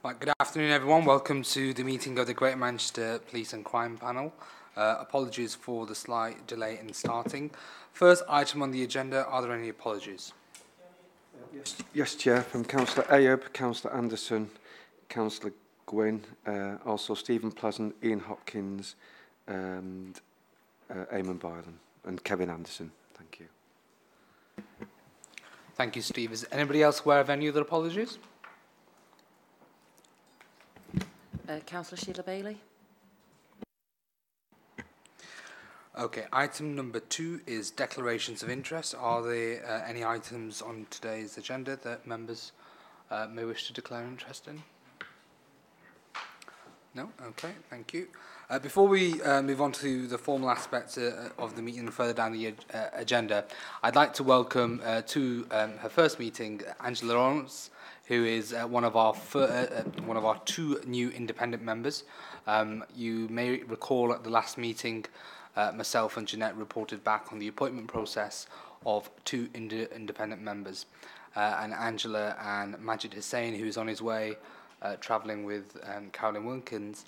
Right, good afternoon, everyone. Welcome to the meeting of the Greater Manchester Police and Crime Panel. Apologies for the slight delay in starting. First item on the agenda, are there any apologies? Yes, Chair, from Councillor Ayoub, Councillor Anderson, Councillor Gwynn, also Stephen Pleasant, Ian Hopkins, and Eamon Byron, and Kevin Anderson. Thank you. Thank you, Steve. Is anybody else aware of any other apologies? Councillor Sheila Bailey. Okay, item number 2 is declarations of interest. Are there any items on today's agenda that members may wish to declare interest in? No? Okay, thank you. Before we move on to the formal aspects of the meeting further down the agenda, I'd like to welcome to her first meeting Angela Lawrence, who is one of our 2 new independent members. You may recall at the last meeting, myself and Jeanette reported back on the appointment process of 2 independent members, and Angela and Majid Hussain, who is on his way travelling with Carolyn Wilkins.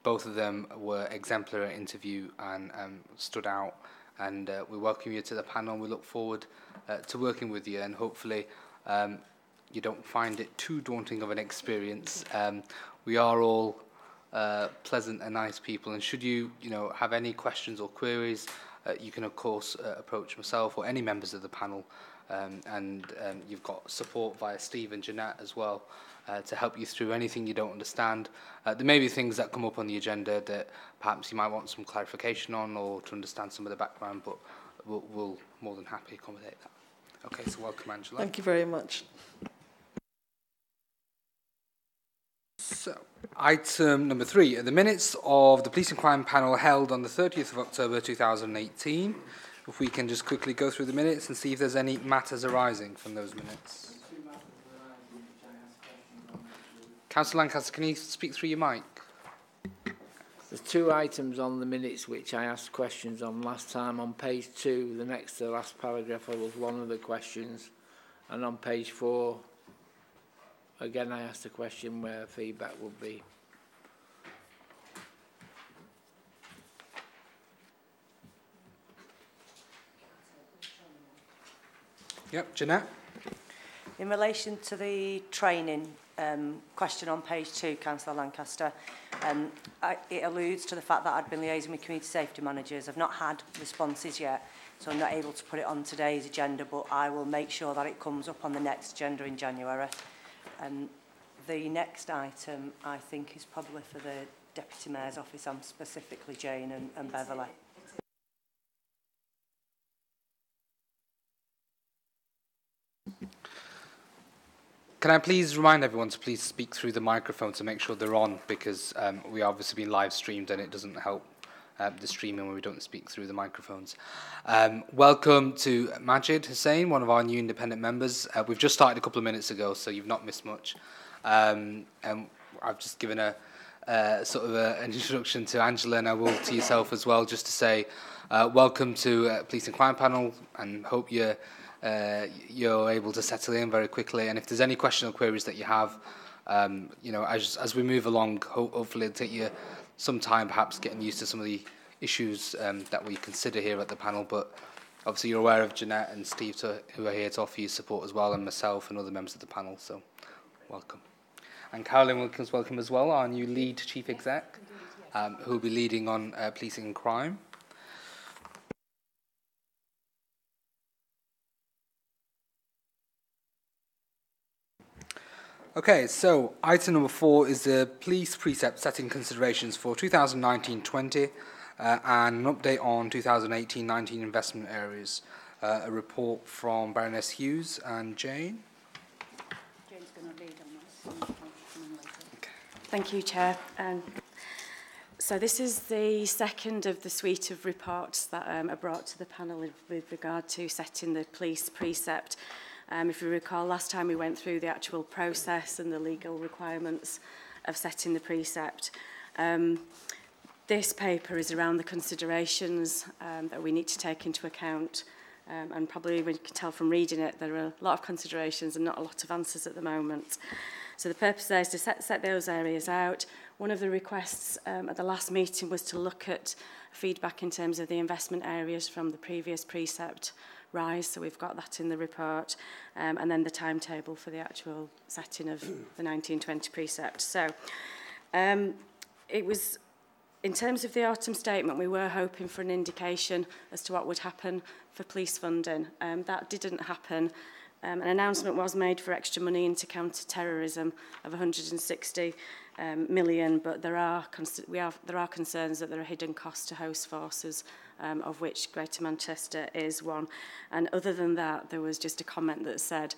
Both of them were exemplary at interview and stood out, and we welcome you to the panel. We look forward to working with you, and hopefully you don't find it too daunting of an experience. We are all pleasant and nice people, and should you have any questions or queries, you can of course approach myself or any members of the panel, and you've got support via Steve and Jeanette as well to help you through anything you don't understand. There may be things that come up on the agenda that perhaps you might want some clarification on or to understand some of the background, but we'll more than happily accommodate that. Okay, so welcome, Angela. Thank you very much. So, item number 3, the minutes of the Police and Crime Panel held on the 30th of October 2018. If we can just quickly go through the minutes and see if there's any matters arising from those minutes. Councillor Lancaster, can you speak through your mic? There's 2 items on the minutes which I asked questions on last time. On page 2, the next to the last paragraph, was one of the questions. And on page 4, again, I asked a question where feedback would be. Yep, Jeanette? In relation to the training question on page 2, Councillor Lancaster, it alludes to the fact that I'd been liaising with community safety managers. I've not had responses yet, so I'm not able to put it on today's agenda, but I will make sure that it comes up on the next agenda in January. The next item, I think, is probably for the Deputy Mayor's office. I'm specifically Jane and Beverley. Can I please remind everyone to please speak through the microphone to make sure they're on, because we are obviously being live streamed and it doesn't help the streaming when we don't speak through the microphones. Welcome to Majid Hussain, one of our new independent members. We've just started a couple of minutes ago, so you've not missed much. And I've just given a sort of an introduction to Angela, and I will to yourself as well, just to say welcome to Police and Crime Panel, and hope you're able to settle in very quickly. And if there's any questions or queries that you have, as we move along, hopefully it'll take you some time, perhaps getting used to some of the issues that we consider here at the panel. But obviously you're aware of Jeanette and Steve who are here to offer you support as well, and myself and other members of the panel, so welcome. And Carolyn Wilkins, welcome as well, our new lead chief exec, who will be leading on policing and crime. Okay, so item number 4 is the police precept setting considerations for 2019-20 and an update on 2018-19 investment areas. A report from Baroness Hughes and Jane. Jane's going to lead on this. Okay. Thank you, Chair. So this is the second of the suite of reports that are brought to the panel with regard to setting the police precept. If you recall, last time we went through the actual process and the legal requirements of setting the precept. This paper is around the considerations that we need to take into account, and probably we can tell from reading it there are a lot of considerations and not a lot of answers at the moment. So the purpose there is to set those areas out. One of the requests at the last meeting was to look at feedback in terms of the investment areas from the previous precept rise, so we've got that in the report, and then the timetable for the actual setting of the 1920 precept. So it was, in terms of the autumn statement, we were hoping for an indication as to what would happen for police funding. That didn't happen. An announcement was made for extra money into counter-terrorism of 160 million, but there are concerns that there are hidden costs to host forces, of which Greater Manchester is one. And other than that, there was just a comment that said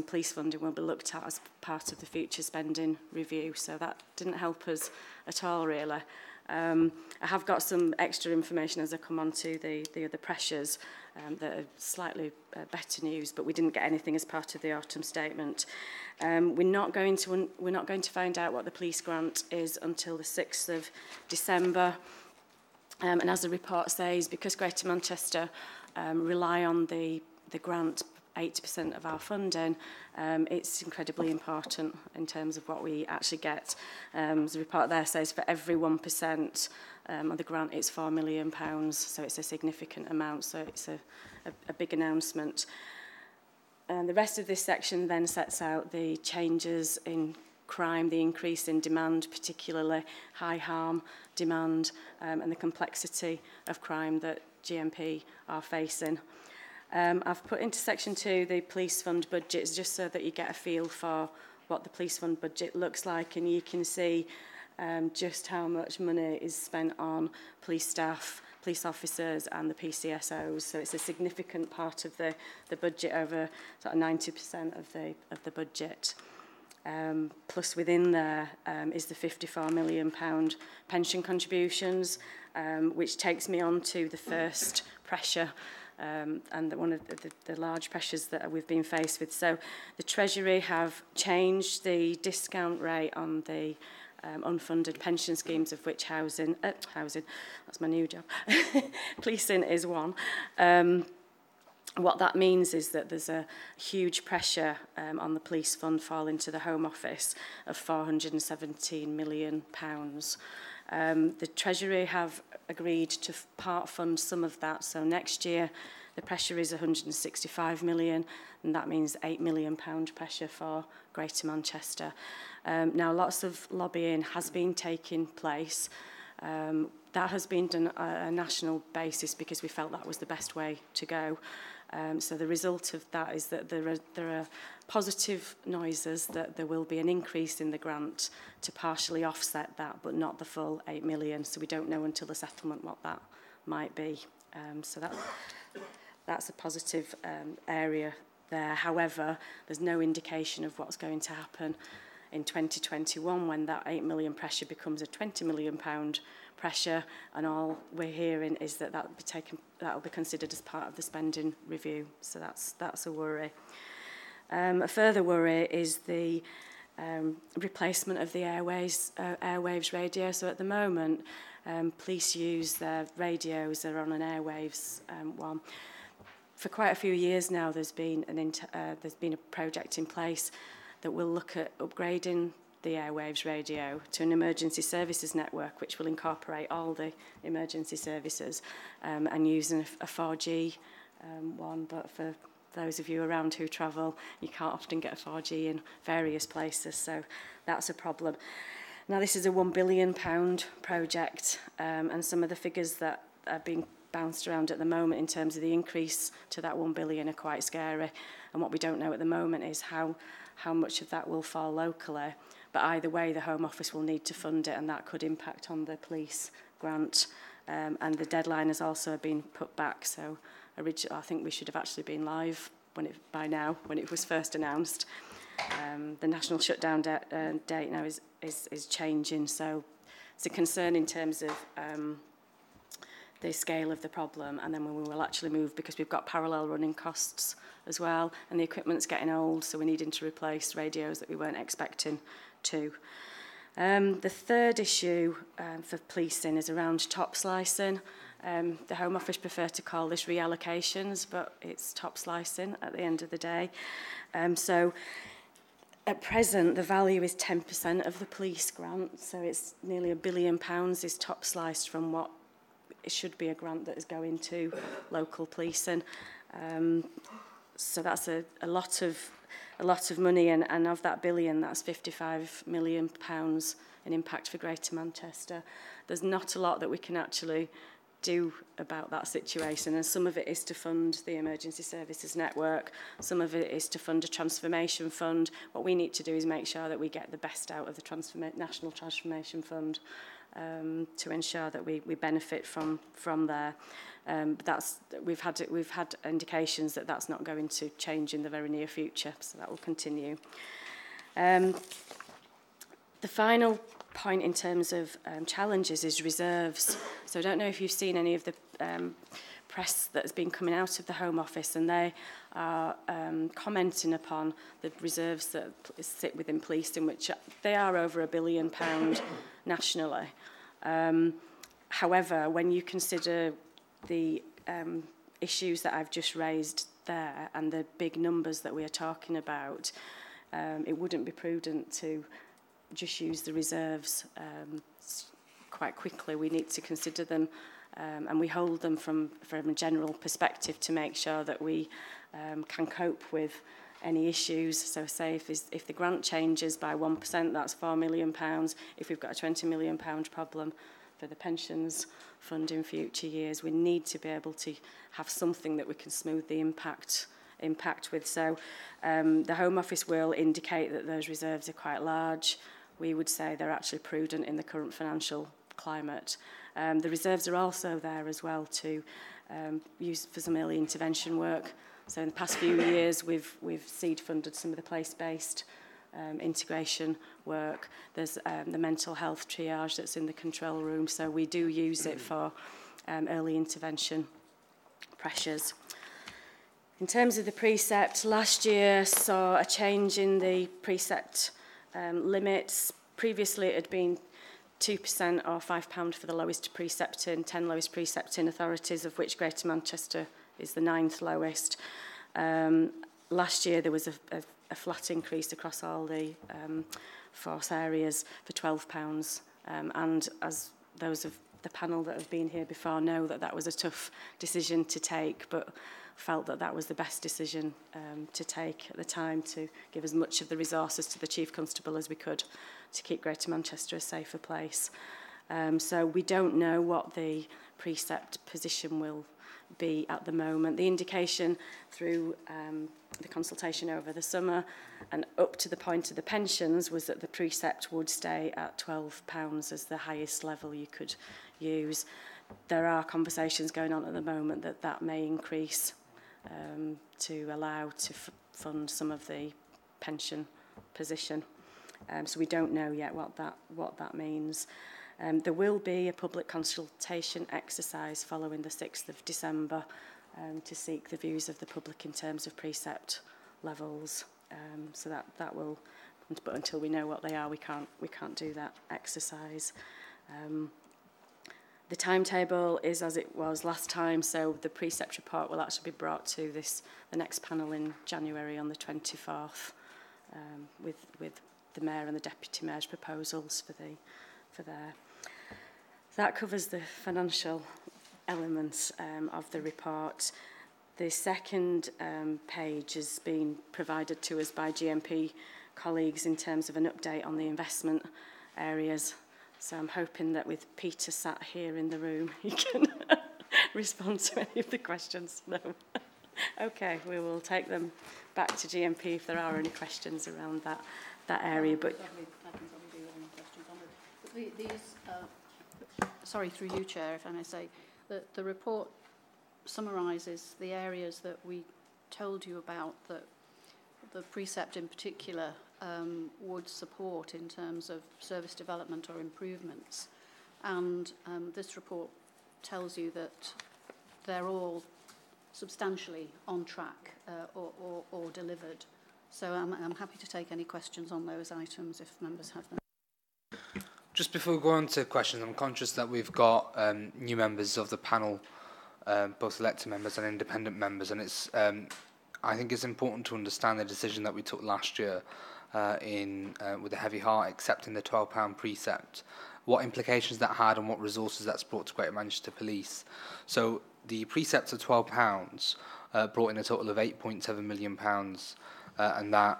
police funding will be looked at as part of the future spending review. So that didn't help us at all, really. I have got some extra information as I come on to the other pressures that are slightly better news, but we didn't get anything as part of the autumn statement. We're not going to find out what the police grant is until the 6th of December. And as the report says, because Greater Manchester rely on the grant 80% of our funding, it's incredibly important in terms of what we actually get. As the report there says, for every 1% of the grant, it's £4 million, so it's a significant amount, so it's a big announcement. And the rest of this section then sets out the changes in crime, the increase in demand, particularly high harm demand, and the complexity of crime that GMP are facing. I've put into section 2 the police fund budgets just so that you get a feel for what the police fund budget looks like, and you can see just how much money is spent on police staff, police officers and the PCSOs. So it's a significant part of the budget, over sort of 90% of the budget. Plus within there is the £54 million pension contributions, which takes me on to the first pressure, and one of the large pressures that we've been faced with. So the Treasury have changed the discount rate on the unfunded pension schemes, of which housing, that's my new job, policing is one. What that means is that there's a huge pressure on the police fund falling to the Home Office of £417 million. The Treasury have agreed to part fund some of that, so next year the pressure is 165 million, and that means £8 million pressure for Greater Manchester. Now, lots of lobbying has been taking place. That has been done on a national basis because we felt that was the best way to go. So the result of that is that there are positive noises that there will be an increase in the grant to partially offset that, but not the full 8 million. So we don't know until the settlement what that might be. So that's a positive area there. However, there's no indication of what's going to happen in 2021 when that 8 million pressure becomes a £20 million pressure, and all we're hearing is that that'll be considered as part of the spending review. So that's a worry. A further worry is the replacement of the airwaves radio. So at the moment, police use their radios that are on an airwaves one. For quite a few years now, there's been a project in place that will look at upgrading the airwaves radio to an emergency services network, which will incorporate all the emergency services, and using a 4G one. But for those of you around who travel, you can't often get a 4G in various places, so that's a problem. Now, this is a £1 billion project, and some of the figures that are being bounced around at the moment in terms of the increase to that 1 billion are quite scary, and what we don't know at the moment is how much of that will fall locally. But either way, the Home Office will need to fund it, and that could impact on the police grant. And the deadline has also been put back. So I think we should have actually been live by now when it was first announced. The national shutdown date now is changing. So it's a concern in terms of the scale of the problem, and then when we will actually move, because we've got parallel running costs as well, and the equipment's getting old, so we're needing to replace radios that we weren't expecting to. The third issue for policing is around top slicing. The Home Office prefer to call this reallocations, but it's top slicing at the end of the day. So At present, the value is 10% of the police grant, so it's nearly £1 billion is top sliced from what it should be a grant that is going to local policing. So that's a lot of money, and of that billion, that's £55 million in impact for Greater Manchester. There's not a lot that we can actually do about that situation, and some of it is to fund the emergency services network, some of it is to fund a transformation fund. What we need to do is make sure that we get the best out of the National Transformation Fund to ensure that we benefit from there. But we've had indications that that's not going to change in the very near future, so that will continue. The final point in terms of challenges is reserves. So I don't know if you've seen any of the press that has been coming out of the Home Office, and they are commenting upon the reserves that sit within policing, which they are over £1 billion nationally. However, when you consider the issues that I've just raised there and the big numbers that we are talking about, it wouldn't be prudent to just use the reserves quite quickly. We need to consider them and we hold them from a general perspective to make sure that we can cope with any issues. So say if the grant changes by 1%, that's £4 million. If we've got a £20 million problem for the pensions fund in future years, we need to be able to have something that we can smooth the impact with. So the Home Office will indicate that those reserves are quite large. We would say they're actually prudent in the current financial climate. The reserves are also there as well to use for some early intervention work. So in the past few years, we've seed funded some of the place-based integration work. There's the mental health triage that's in the control room, so we do use it for early intervention pressures. In terms of the precept, last year saw a change in the precept limits. Previously, it had been 2% or £5 for the lowest precepting, 10 lowest precepting authorities, of which Greater Manchester is the 9th lowest. Last year, there was a flat increase across all the force areas for £12. And as those of the panel that have been here before know, that was a tough decision to take, but felt that was the best decision to take at the time, to give as much of the resources to the Chief Constable as we could to keep Greater Manchester a safer place. So we don't know what the precept position will be at the moment. The indication through the consultation over the summer and up to the point of the pensions was that the precept would stay at £12 as the highest level you could use. There are conversations going on at the moment that may increase to allow to fund some of the pension position. So we don't know yet what that means. There will be a public consultation exercise following the 6th of December to seek the views of the public in terms of precept levels. So that will, but until we know what they are, we can't do that exercise. The timetable is as it was last time, so the precept report will actually be brought to the next panel in January on the 24th, with the Mayor and the Deputy Mayor's proposals for there. That covers the financial elements of the report. The second page has been provided to us by GMP colleagues in terms of an update on the investment areas. So I'm hoping that with Peter sat here in the room, he can respond to any of the questions. No. Okay, we will take them back to GMP if there are any questions around that area. But sorry, through you, Chair, if I may say, that the report summarises the areas that we told you about that the precept in particular would support in terms of service development or improvements. And this report tells you that they're all substantially on track or delivered. So I'm happy to take any questions on those items if members have them. Just before we go on to questions, I'm conscious that we've got new members of the panel, both elected members and independent members, and it's I think it's important to understand the decision that we took last year with a heavy heart, accepting the £12 precept, what implications that had and what resources that's brought to Greater Manchester Police. So the precept of £12 brought in a total of £8.7 million, and that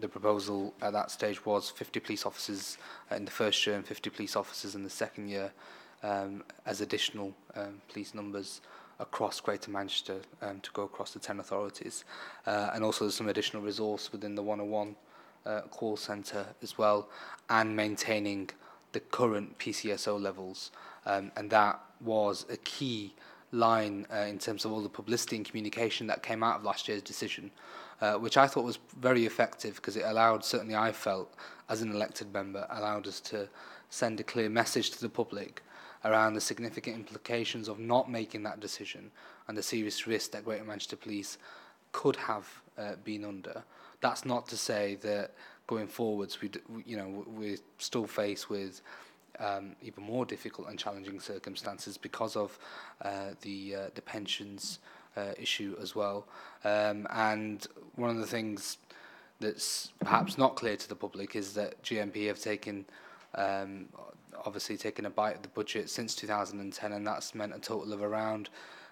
the proposal at that stage was 50 police officers in the first year and 50 police officers in the second year as additional police numbers across Greater Manchester to go across the 10 authorities. And also there's some additional resource within the 101 call centre as well, and maintaining the current PCSO levels. And that was a key line in terms of all the publicity and communication that came out of last year's decision, which I thought was very effective, because it allowed, certainly I felt as an elected member, allowed us to send a clear message to the public around the significant implications of not making that decision and the serious risk that Greater Manchester Police could have been under. That's not to say that going forwards, we're still faced with even more difficult and challenging circumstances because of the pensions issue as well. And one of the things that's perhaps not clear to the public is that GMP have taken obviously taken a bite of the budget since 2010, and that's meant a total of around,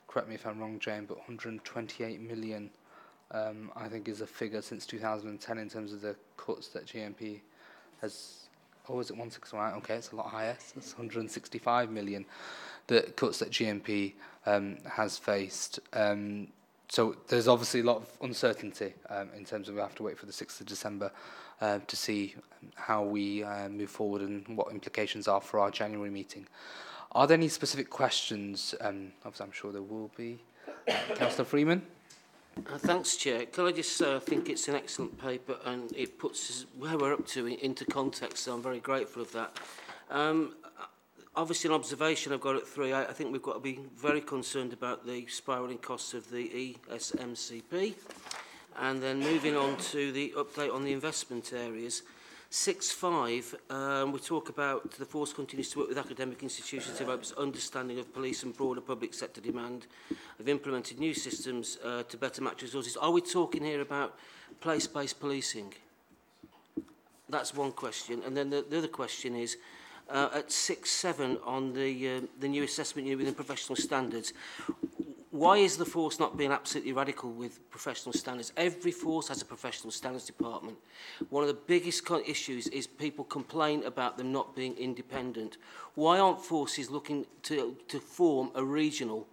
correct me if I'm wrong, Jane, but 128 million I think is a figure since 2010 in terms of the cuts that GMP has. Oh, is it 161? Okay, it's a lot higher. So it's 165 million the cuts that GMP has faced. So there's obviously a lot of uncertainty in terms of we have to wait for the 6th of December to see how we move forward and what implications are for our January meeting. Are there any specific questions? Obviously, I'm sure there will be. Councillor Freeman? Thanks, Chair. Can I just say I think it's an excellent paper and it puts us where we're up to into context, so I'm very grateful of that. Obviously, an observation I've got at 3, I think we've got to be very concerned about the spiralling costs of the ESMCP. And then moving on to the update on the investment areas. 6.5, we talk about the force continues to work with academic institutions to develop understanding of police and broader public sector demand, have implemented new systems to better match resources. Are we talking here about place-based policing? That's one question. And then the other question is, at 6.7 on the new assessment unit within professional standards, why is the force not being absolutely radical with professional standards? Every force has a professional standards department. One of the biggest issues is people complain about them not being independent. Why aren't forces looking to form a regional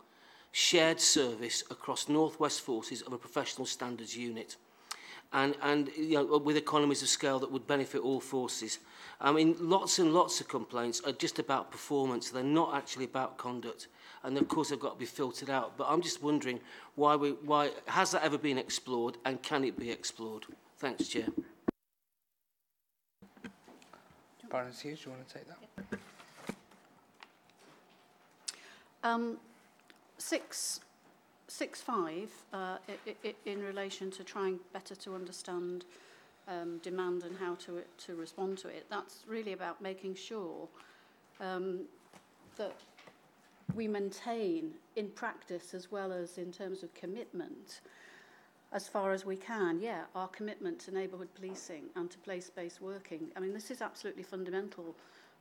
shared service across Northwest Forces of a professional standards unit? And with economies of scale that would benefit all forces. I mean, lots and lots of complaints are just about performance. They're not actually about conduct. And of course, they've got to be filtered out. But I'm just wondering, why has that ever been explored, and can it be explored? Thanks, Chair. Baroness Hughes, do you want to take that? 6.5, in relation to trying better to understand demand and how to respond to it, that's really about making sure that we maintain in practice as well as in terms of commitment, as far as we can, our commitment to neighbourhood policing and to place-based working. I mean, this is absolutely fundamental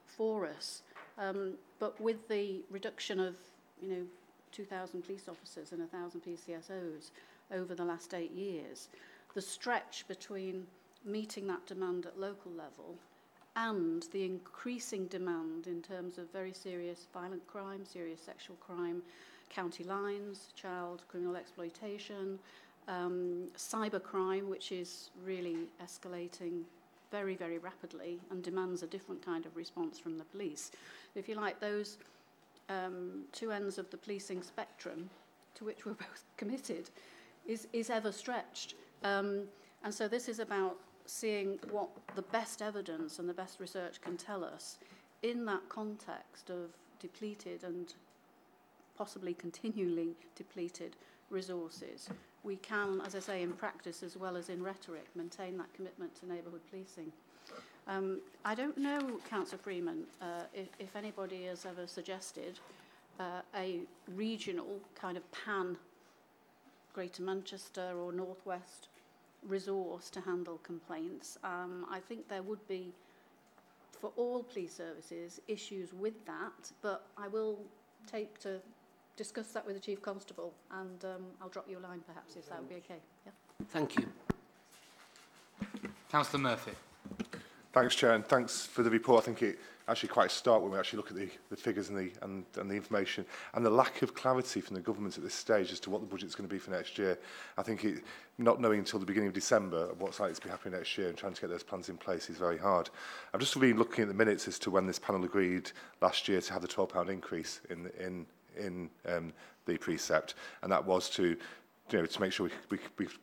for us. But with the reduction of, 2,000 police officers and 1,000 PCSOs over the last 8 years, the stretch between meeting that demand at local level and the increasing demand in terms of very serious violent crime, serious sexual crime, county lines, child criminal exploitation, cyber crime, which is really escalating very, very rapidly and demands a different kind of response from the police. If you like, those two ends of the policing spectrum, to which we're both committed, is ever stretched. And so this is about seeing what the best evidence and the best research can tell us in that context of depleted and possibly continually depleted resources. We can, as I say, in practice as well as in rhetoric, maintain that commitment to neighbourhood policing. I don't know, Councillor Freeman, if anybody has ever suggested a regional kind of pan Greater Manchester or Northwest resource to handle complaints. I think there would be, for all police services, issues with that, but I will take to discuss that with the Chief Constable, and I'll drop you a line perhaps if that would be okay. Yeah. Thank you. Councillor Murphy. Thanks, Chair, and thanks for the report. I think it actually quite stark when we actually look at the figures and the information and the lack of clarity from the government at this stage as to what the budget's going to be for next year. I think not knowing until the beginning of December what's likely to be happening next year and trying to get those plans in place is very hard. I've just been looking at the minutes as to when this panel agreed last year to have the £12 increase in the precept, and that was to make sure we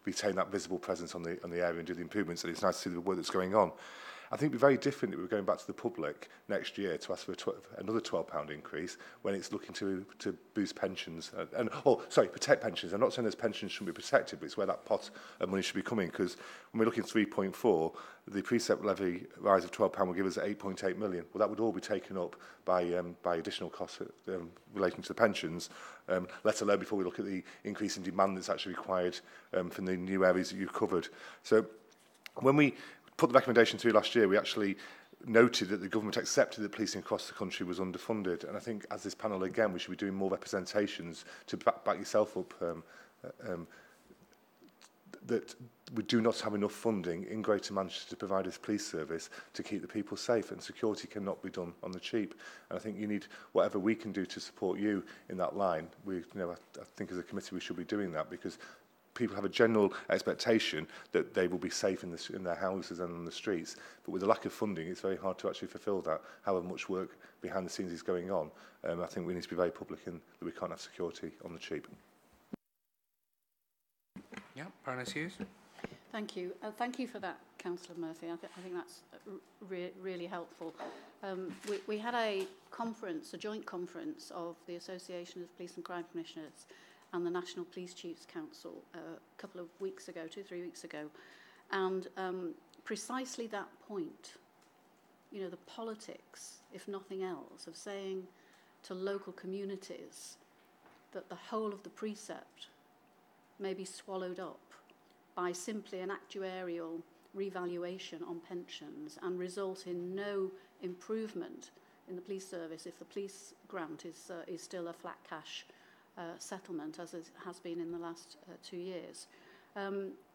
retain that visible presence on the area and do the improvements. And it's nice to see the work that's going on. I think it would be very different if we were going back to the public next year to ask for another £12 increase when it's looking to boost pensions protect pensions. I'm not saying those pensions shouldn't be protected, but it's where that pot of money should be coming, because when we're looking at 3.4, the precept levy rise of £12 will give us 8.8 million. Well, that would all be taken up by additional costs relating to the pensions, let alone before we look at the increase in demand that's actually required from the new areas that you've covered. So when we put the recommendation through last year, we actually noted that the government accepted that policing across the country was underfunded. And I think as this panel, again, we should be doing more representations to back yourself up, that we do not have enough funding in Greater Manchester to provide this police service to keep the people safe, and security cannot be done on the cheap. And I think you need whatever we can do to support you in that line. I think as a committee we should be doing that, because people have a general expectation that they will be safe in their houses and on the streets. But with the lack of funding, it's very hard to actually fulfil that, however much work behind the scenes is going on. I think we need to be very public in that we can't have security on the cheap. Yeah, Baroness Hughes. Thank you. Thank you for that, Councillor Murphy. I think that's really helpful. We had a joint conference of the Association of Police and Crime Commissioners and the National Police Chiefs Council a couple of weeks ago, 2-3 weeks ago, and precisely that point, the politics, if nothing else, of saying to local communities that the whole of the precept may be swallowed up by simply an actuarial revaluation on pensions and result in no improvement in the police service if the police grant is still a flat cash settlement, as it has been in the last 2 years,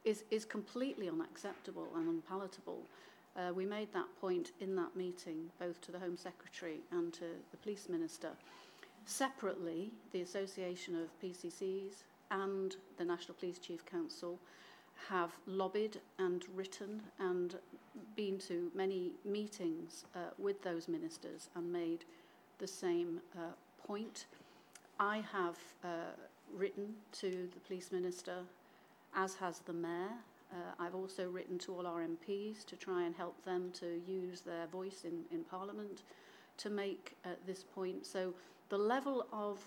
is completely unacceptable and unpalatable. We made that point in that meeting, both to the Home Secretary and to the Police Minister. Separately, the Association of PCCs and the National Police Chief Council have lobbied and written and been to many meetings with those ministers and made the same point. I have written to the Police Minister, as has the Mayor. I've also written to all our MPs to try and help them to use their voice in Parliament to make this point. So the level of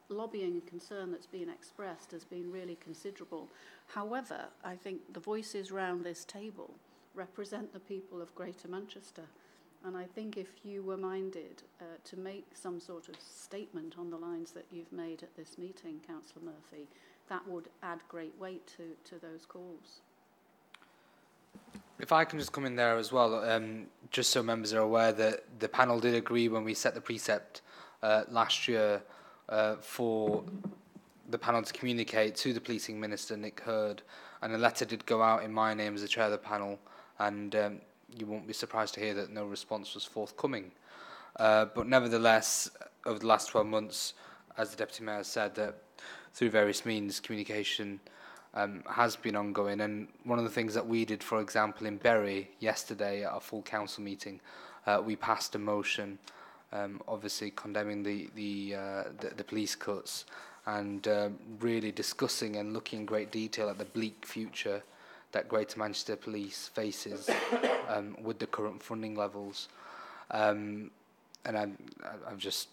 lobbying and concern that's been expressed has been really considerable. However, I think the voices round this table represent the people of Greater Manchester. And I think if you were minded to make some sort of statement on the lines that you've made at this meeting, Councillor Murphy, that would add great weight to those calls. If I can just come in there as well, just so members are aware that the panel did agree when we set the precept last year for the panel to communicate to the Policing Minister, Nick Hurd, and a letter did go out in my name as the chair of the panel, and you won't be surprised to hear that no response was forthcoming. But nevertheless, over the last 12 months, as the Deputy Mayor said, that through various means, communication has been ongoing. And one of the things that we did, for example, in Bury yesterday at a full council meeting, we passed a motion, obviously condemning the police cuts and really discussing and looking in great detail at the bleak future that Greater Manchester Police faces with the current funding levels. And I've just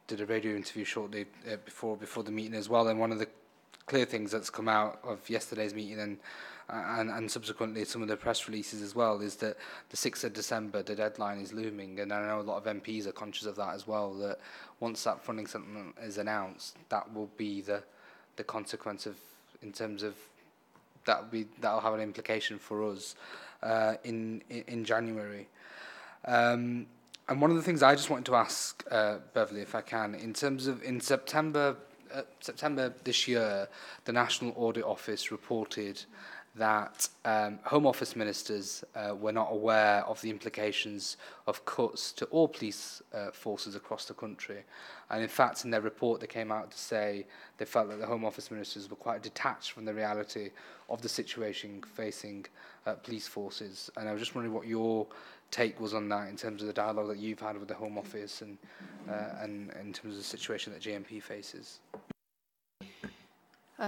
did a radio interview shortly before the meeting as well, and one of the clear things that's come out of yesterday's meeting and subsequently some of the press releases as well is that the 6th of December, the deadline is looming, and I know a lot of MPs are conscious of that as well, that once that funding settlement is announced, that will be the consequence of, in terms of that'll have an implication for us in January. And one of the things I just wanted to ask Beverly, if I can, in terms of in September this year, the National Audit Office reported that Home Office ministers were not aware of the implications of cuts to all police forces across the country. And in fact, in their report, they came out to say they felt that the Home Office ministers were quite detached from the reality of the situation facing police forces. And I was just wondering what your take was on that in terms of the dialogue that you've had with the Home Office and in terms of the situation that GMP faces.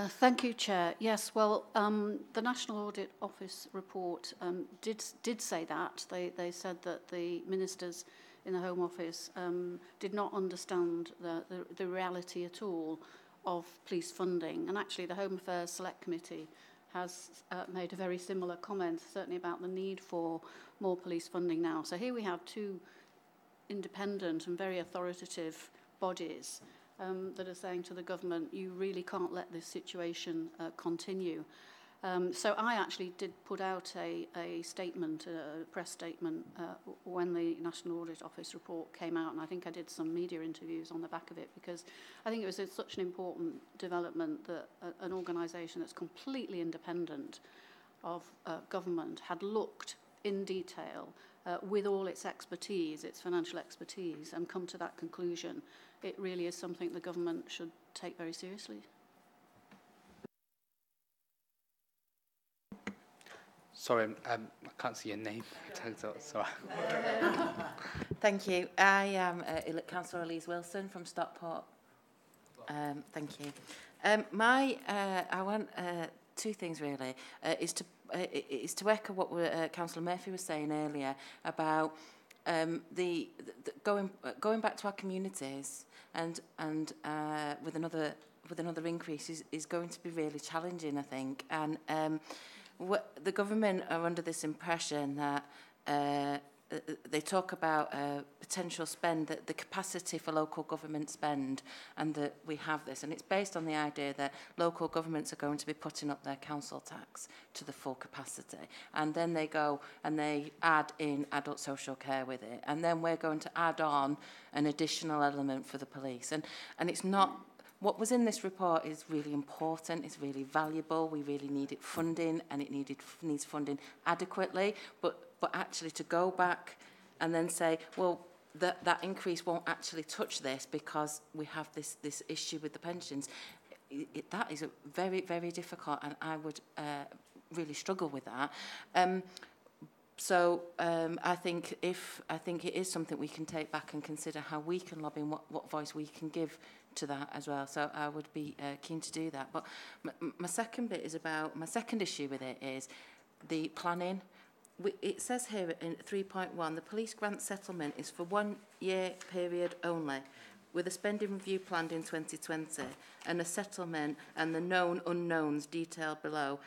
Thank you, Chair. Yes, well, the National Audit Office report did say that. They said that the ministers in the Home Office did not understand the reality at all of police funding. And actually, the Home Affairs Select Committee has made a very similar comment, certainly about the need for more police funding now. So here we have two independent and very authoritative bodies that are saying to the government, you really can't let this situation continue. So I actually did put out a statement, a press statement, when the National Audit Office report came out, and I think I did some media interviews on the back of it, because I think it was such an important development that an organisation that's completely independent of government had looked in detail with all its expertise, its financial expertise, and come to that conclusion. It really is something the government should take very seriously. Sorry, I can't see your name. Sorry. Thank you. I am Councillor Elise Wilson from Stockport. Thank you. I want two things really. Is to echo what Councillor Murphy was saying earlier about going back to our communities and with another increase is going to be really challenging, I think. And the government are under this impression that they talk about potential spend, that the capacity for local government spend, and that we have this. And it's based on the idea that local governments are going to be putting up their council tax to the full capacity. And then they go and they add in adult social care with it. And then we're going to add on an additional element for the police. And it's not... What was in this report is really important, it's really valuable, we really needed funding, and it needs funding adequately, but actually to go back and then say, well, that increase won't actually touch this because we have this issue with the pensions, that is very, very difficult, and I would really struggle with that. So I think it is something we can take back and consider how we can lobby and what voice we can give to that as well. So I would be keen to do that. But my second bit is about, my second issue with it is the planning. It says here in 3.1, the police grant settlement is for 1 year period only, with a spending review planned in 2020 and a settlement and the known unknowns detailed below.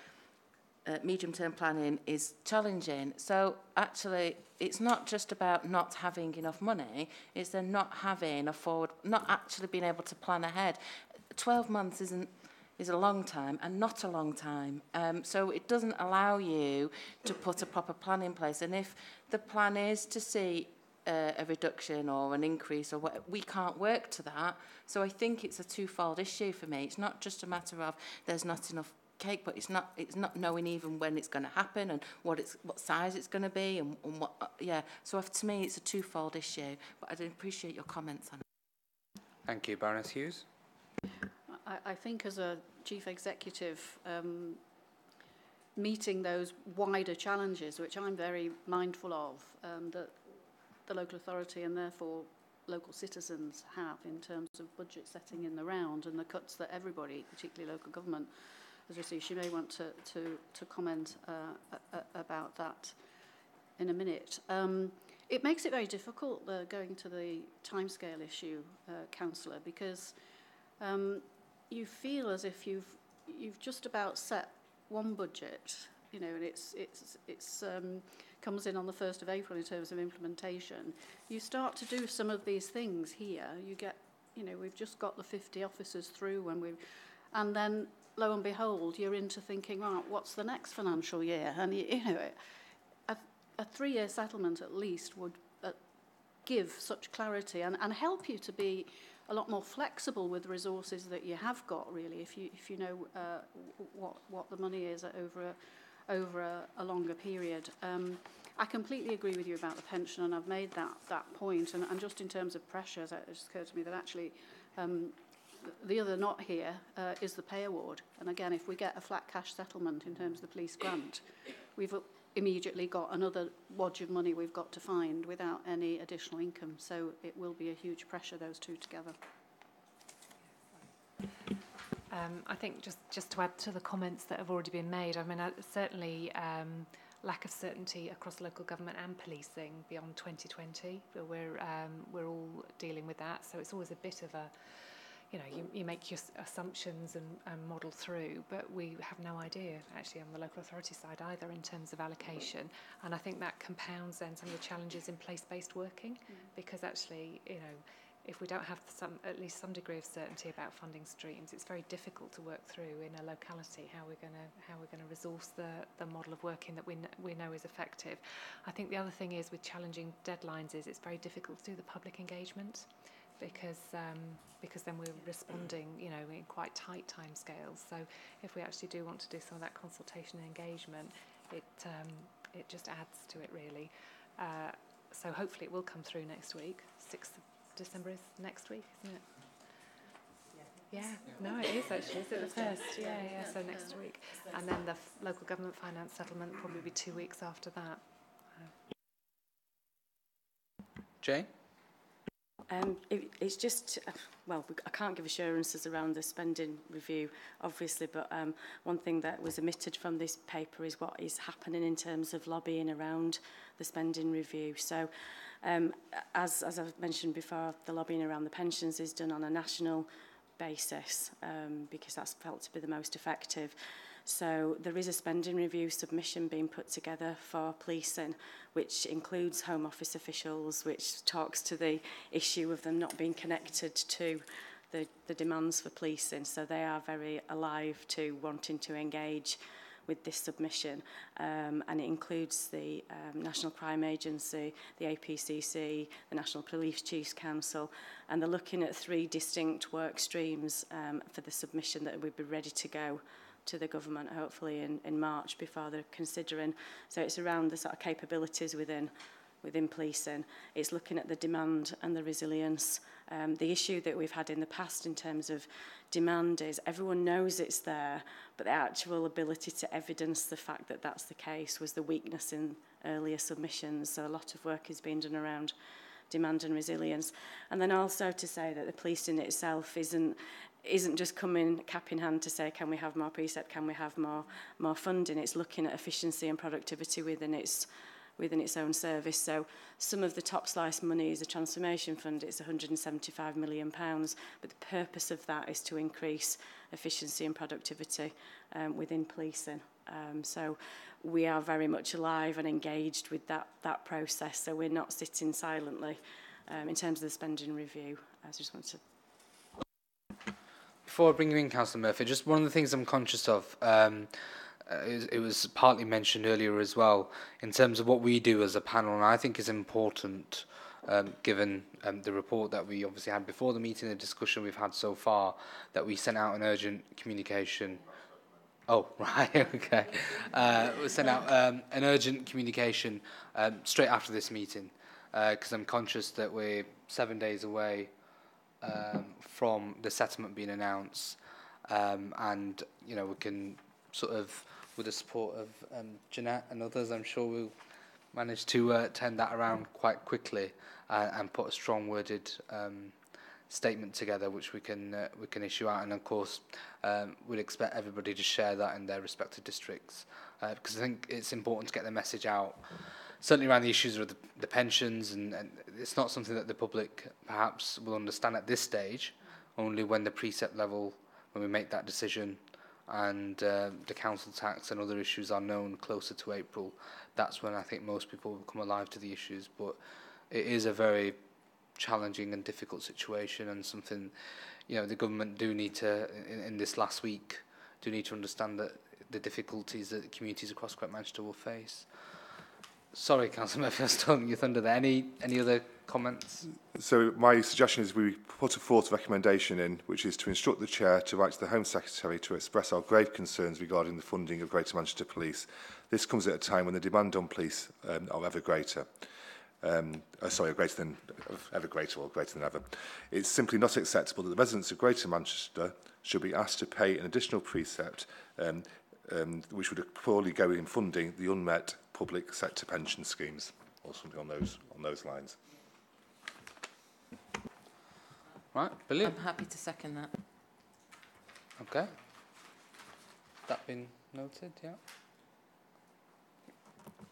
Medium-term planning is challenging. So actually, it's not just about not having enough money, it's then not having not actually being able to plan ahead. 12 months is a long time and not a long time. So it doesn't allow you to put a proper plan in place. And if the plan is to see a reduction or an increase or what, we can't work to that. So I think it's a twofold issue for me. It's not just a matter of there's not enough cake, but it's not knowing even when it's going to happen and what size it's going to be and what so to me it's a twofold issue, but I'd appreciate your comments on it. Thank you. Baroness Hughes. I think as a chief executive, meeting those wider challenges, which I'm very mindful of, that the local authority and therefore local citizens have in terms of budget setting in the round and the cuts that everybody, particularly local government, as we see, she may want to comment about that in a minute. It makes it very difficult going to the timescale issue, Councillor, because you feel as if you've just about set one budget, you know, and it's comes in on the 1st of April in terms of implementation. You start to do some of these things here. You get, you know, we've just got the 50 officers through and then lo and behold, you're into thinking, right, what's the next financial year? And, you know, a 3-year settlement at least would give such clarity and help you to be a lot more flexible with the resources that you have got, really, if you know what the money is over a longer period. I completely agree with you about the pension, and I've made that point. And just in terms of pressures, it just occurred to me that actually the other knot here is the pay award. And again, if we get a flat cash settlement in terms of the police grant, we've immediately got another wodge of money we've got to find without any additional income. So it will be a huge pressure, those two together. I think just to add to the comments that have already been made, I mean, certainly lack of certainty across local government and policing beyond 2020. We're all dealing with that, so it's always a bit of a, you know, you make your assumptions and model through, but we have no idea actually on the local authority side either in terms of allocation. And I think that compounds then some of the challenges in place-based working, because actually, you know, if we don't have at least some degree of certainty about funding streams, it's very difficult to work through in a locality how we're going to resource the model of working that we know is effective. I think the other thing is with challenging deadlines is it's very difficult to do the public engagement, because then we're responding, you know, in quite tight timescales. So if we actually do want to do some of that consultation and engagement, it just adds to it really. So hopefully it will come through next week. 6th of December is next week, isn't it? Yeah. No, it is actually. Is it the first? Yeah. So next week, and then the local government finance settlement will probably be 2 weeks after that. Jane? It's just, well, I can't give assurances around the spending review, obviously, but one thing that was omitted from this paper is what is happening in terms of lobbying around the spending review. So, as I've mentioned before, the lobbying around the pensions is done on a national basis, because that's felt to be the most effective. So there is a spending review submission being put together for policing, which includes Home Office officials, which talks to the issue of them not being connected to the demands for policing. So they are very alive to wanting to engage with this submission, and it includes the National Crime Agency, the APCC, the National Police Chiefs Council, and they're looking at 3 distinct work streams for the submission that would be ready to go to the government, hopefully in March, before they're considering. So it's around the sort of capabilities within policing. It's looking at the demand and the resilience. The issue that we've had in the past in terms of demand is everyone knows it's there, but the actual ability to evidence the fact that that's the case was the weakness in earlier submissions. So a lot of work is being done around demand and resilience. And then also to say that the policing itself isn't just coming cap in hand to say, can we have more precept, can we have more funding? It's looking at efficiency and productivity within its own service. So some of the top slice money is a transformation fund. It's £175 million, but the purpose of that is to increase efficiency and productivity within policing. So we are very much alive and engaged with that process. So we're not sitting silently in terms of the spending review. I just want to... Before I bring you in, Councillor Murphy, just one of the things I'm conscious of, it was partly mentioned earlier as well, in terms of what we do as a panel, and I think is important, given the report that we obviously had before the meeting, the discussion we've had so far, that we sent out an urgent communication. Oh, right, okay. We sent out an urgent communication straight after this meeting, because I'm conscious that we're 7 days away from the settlement being announced, and you know, we can sort of, with the support of Jeanette and others, I'm sure we'll manage to turn that around quite quickly and put a strong worded statement together, which we can issue out. And of course, we'd expect everybody to share that in their respective districts, because I think it's important to get the message out. Certainly around the issues of the pensions, and it's not something that the public perhaps will understand at this stage, only when the precept level, when we make that decision, and the council tax and other issues are known closer to April. That's when I think most people will come alive to the issues. But it is a very challenging and difficult situation, and something, you know, the government do need to, in this last week, do need to understand that the difficulties that communities across Greater Manchester will face. Sorry, Councillor Murphy, I was stealing your thunder there. Any other comments? So my suggestion is we put a fourth recommendation in, which is to instruct the Chair to write to the Home Secretary to express our grave concerns regarding the funding of Greater Manchester Police. This comes at a time when the demand on police are ever greater. Greater than ever. It's simply not acceptable that the residents of Greater Manchester should be asked to pay an additional precept which would poorly go in funding the unmet public sector pension schemes, or something on those lines. Right, brilliant. I'm happy to second that. Okay. That been noted, yeah.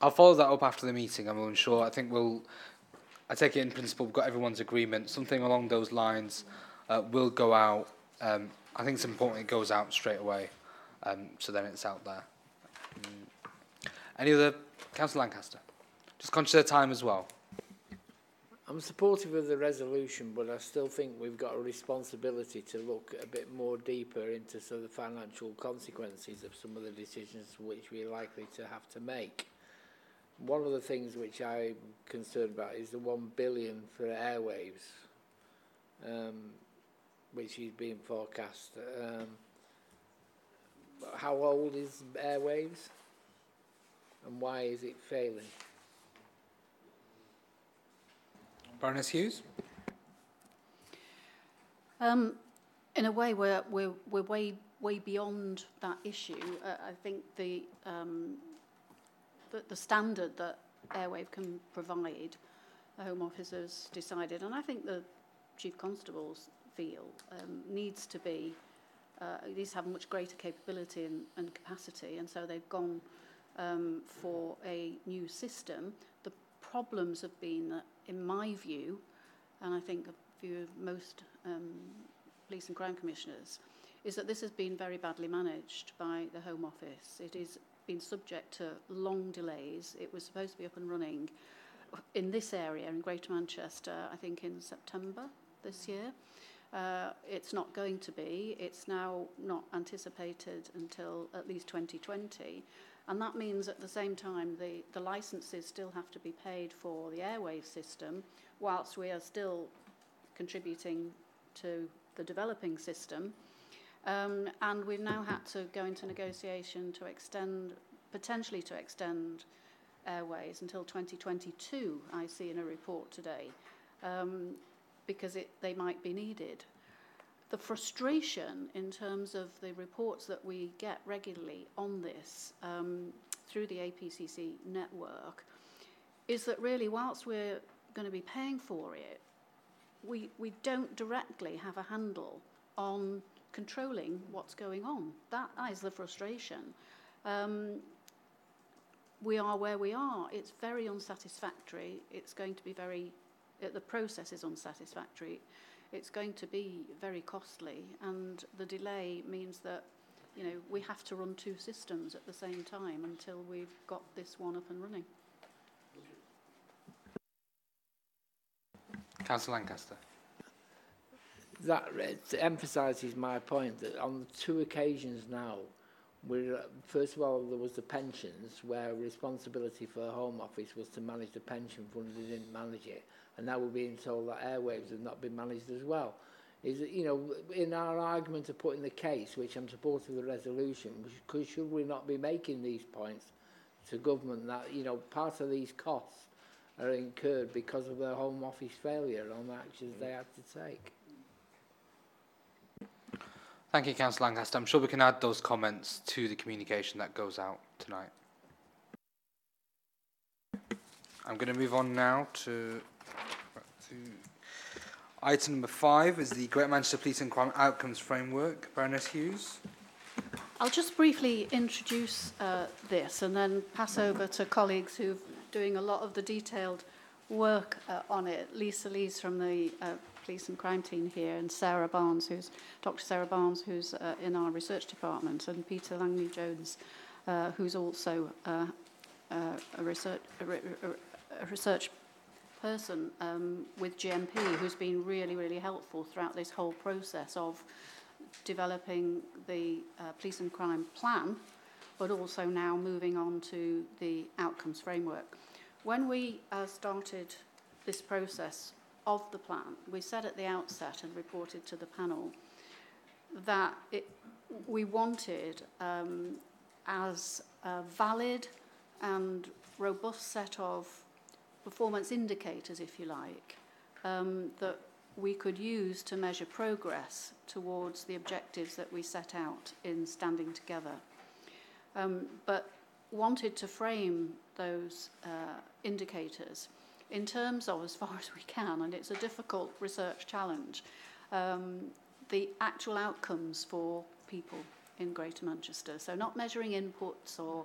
I'll follow that up after the meeting and we'll ensure, I take it in principle, we've got everyone's agreement. Something along those lines will go out. I think it's important it goes out straight away, so then it's out there. Any other? Councillor Lancaster. Just conscious of time as well. I'm supportive of the resolution, but I still think we've got a responsibility to look a bit more deeper into sort of the financial consequences of some of the decisions which we're likely to have to make. One of the things which I'm concerned about is the 1 billion for airwaves, which is being forecast. How old is airwaves, and why is it failing? Baroness Hughes? In a way, we're way beyond that issue. I think the standard that Airwave can provide, the Home Office has decided, and I think the Chief Constables feel needs to have much greater capability and capacity, and so they've gone for a new system. The problems have been that, in my view, and I think the view of most police and crime commissioners, is that this has been very badly managed by the Home Office. It has been subject to long delays. It was supposed to be up and running in this area in Greater Manchester, I think in September this year. It's not going to be. It's now not anticipated until at least 2020. And that means at the same time the licences still have to be paid for the airwave system, whilst we are still contributing to the developing system. And we've now had to go into negotiation to potentially extend airways until 2022, I see in a report today, because they might be needed. The frustration in terms of the reports that we get regularly on this through the APCC network is that really, whilst we're going to be paying for it, we don't directly have a handle on controlling what's going on. That is the frustration. We are where we are. It's very unsatisfactory. It's going to be the process is unsatisfactory. It's going to be very costly, and the delay means that we have to run two systems at the same time until we've got this one up and running. Councillor Lancaster. That emphasises my point that on 2 occasions now, first of all, there was the pensions, where responsibility for the Home Office was to manage the pension fund, and they didn't manage it. And now we're being told that airwaves have not been managed as well. Is it, in our argument of putting the case, which I'm supportive of the resolution, should we not be making these points to government that, part of these costs are incurred because of the Home Office failure on the actions they had to take? Thank you, Councillor Lancaster. I'm sure we can add those comments to the communication that goes out tonight. I'm going to move on now to item number 5 is the Greater Manchester Police and Crime Outcomes Framework. Baroness Hughes. I'll just briefly introduce this and then pass over to colleagues who're doing a lot of the detailed work on it. Lisa Lees from the Police and Crime team here, and Dr. Sarah Barnes, who's in our research department, and Peter Langley-Jones, who's also a research person with Gmca, who's been really, really helpful throughout this whole process of developing the police and crime plan, but also now moving on to the outcomes framework. When we started this process of the plan, we said at the outset and reported to the panel that we wanted as a valid and robust set of performance indicators, if you like, that we could use to measure progress towards the objectives that we set out in Standing Together. But wanted to frame those indicators in terms of, as far as we can, and it's a difficult research challenge, the actual outcomes for people in Greater Manchester. So not measuring inputs or,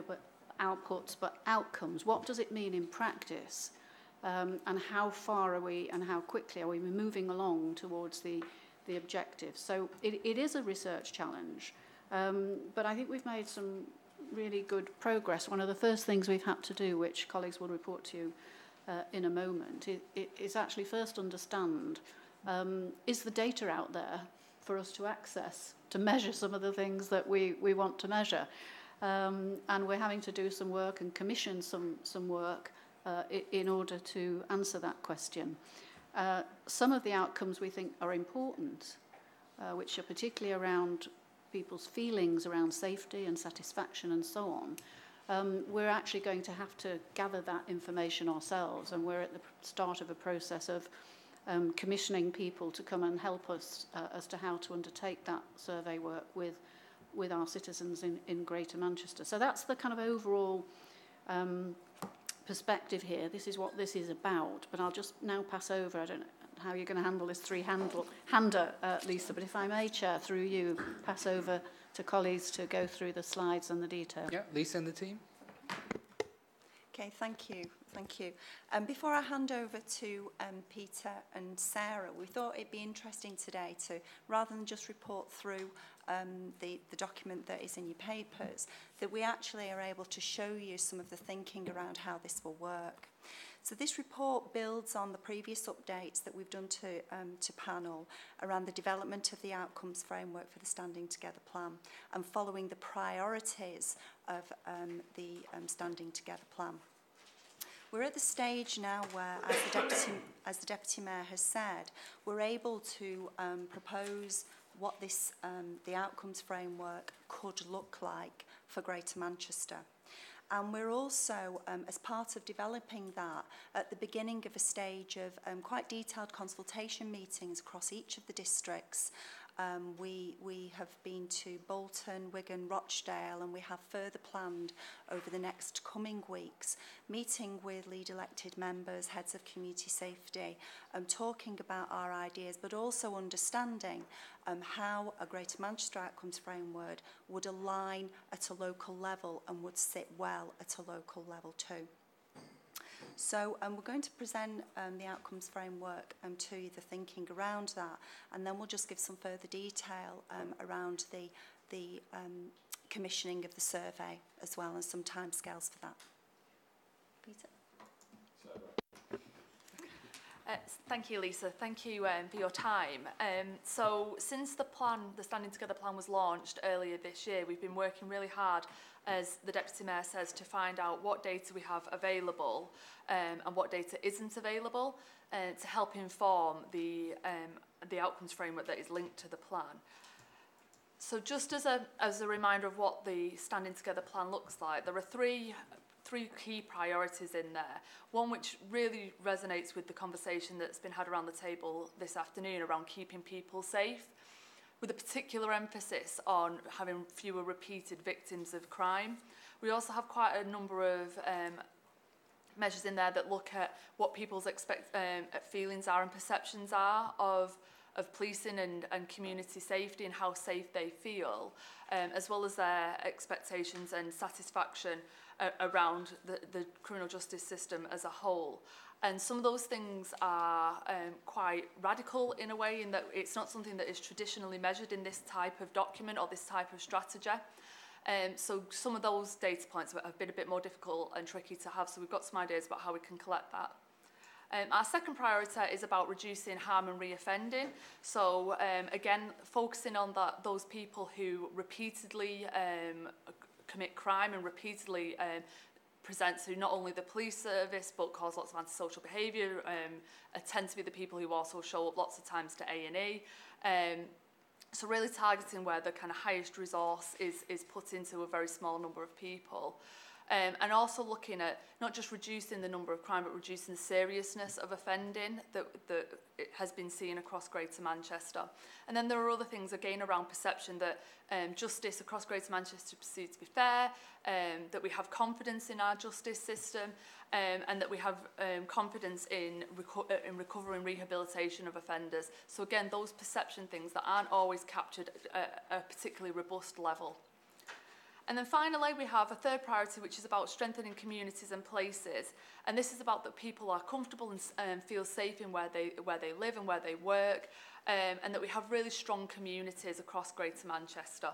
but outputs, but outcomes. What does it mean in practice? And how far are we and how quickly are we moving along towards the objectives? So it is a research challenge, but I think we've made some really good progress. One of the first things we've had to do, which colleagues will report to you in a moment, is actually first understand, is the data out there for us to access, to measure some of the things that we want to measure? And we're having to do some work and commission some work in order to answer that question. Some of the outcomes we think are important, which are particularly around people's feelings around safety and satisfaction and so on, we're actually going to have to gather that information ourselves, and we're at the start of a process of commissioning people to come and help us as to how to undertake that survey work with our citizens in Greater Manchester. So that's the kind of overall perspective here. This is what this is about, but I'll just now pass over. I don't know how you're going to handle this three-hander, Lisa, but if I may, Chair, through you, pass over to colleagues to go through the slides and the detail. Yeah, Lisa and the team. Okay, thank you. Thank you. Before I hand over to Peter and Sarah, we thought it'd be interesting today to, rather than just report through the document that is in your papers, that we actually are able to show you some of the thinking around how this will work. So this report builds on the previous updates that we've done to panel around the development of the outcomes framework for the Standing Together plan and following the priorities of the Standing Together plan. We're at the stage now where, as the Deputy Mayor has said, we're able to propose what this, the outcomes framework could look like for Greater Manchester. And we're also, as part of developing that, at the beginning of a stage of quite detailed consultation meetings across each of the districts. We have been to Bolton, Wigan, Rochdale, and we have further planned over the next coming weeks, meeting with lead elected members, heads of community safety, talking about our ideas, but also understanding how a Greater Manchester Outcomes Framework would align at a local level and would sit well at a local level too. So we're going to present the outcomes framework to you, the thinking around that, and then we'll just give some further detail around the commissioning of the survey as well, and some timescales for that. Peter? Thank you, Lisa. Thank you for your time. So since the Standing Together plan was launched earlier this year, we've been working really hard, as the Deputy Mayor says, to find out what data we have available and what data isn't available to help inform the outcomes framework that is linked to the plan. So just as a reminder of what the Standing Together plan looks like, there are three key priorities in there. One which really resonates with the conversation that's been had around the table this afternoon around keeping people safe, with a particular emphasis on having fewer repeated victims of crime. We also have quite a number of measures in there that look at what people's feelings are and perceptions are of policing and community safety and how safe they feel, as well as their expectations and satisfaction around the criminal justice system as a whole. And some of those things are quite radical in a way, in that it's not something that is traditionally measured in this type of document or this type of strategy. So some of those data points have been a bit more difficult and tricky to have, so we've got some ideas about how we can collect that. Our second priority is about reducing harm and reoffending. So again, focusing on those people who repeatedly commit crime and repeatedly present to not only the police service but cause lots of antisocial behaviour, tend to be the people who also show up lots of times to A&E. So really targeting where the kind of highest resource is put into a very small number of people. And also looking at not just reducing the number of crime, but reducing the seriousness of offending that it has been seen across Greater Manchester. And then there are other things, again, around perception that justice across Greater Manchester perceived to be fair, that we have confidence in our justice system, and that we have confidence in recovery and rehabilitation of offenders. So again, those perception things that aren't always captured at a particularly robust level. And then finally, we have a third priority, which is about strengthening communities and places. And this is about that people are comfortable and feel safe in where they live and where they work, and that we have really strong communities across Greater Manchester.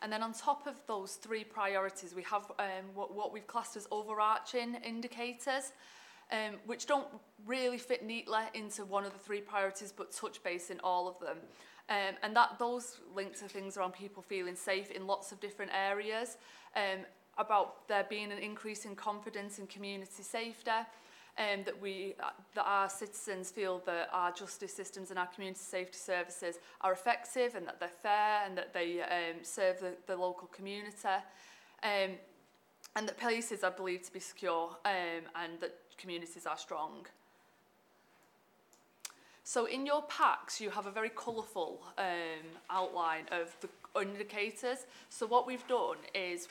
And then on top of those three priorities, we have what we've classed as overarching indicators, which don't really fit neatly into one of the three priorities, but touch base in all of them. And those link to things around people feeling safe in lots of different areas, about there being an increase in confidence in community safety, that our citizens feel that our justice systems and our community safety services are effective and that they're fair and that they serve the local community, and that places are believed to be secure, and that communities are strong. So in your packs, you have a very colourful outline of the indicators. So what we've done is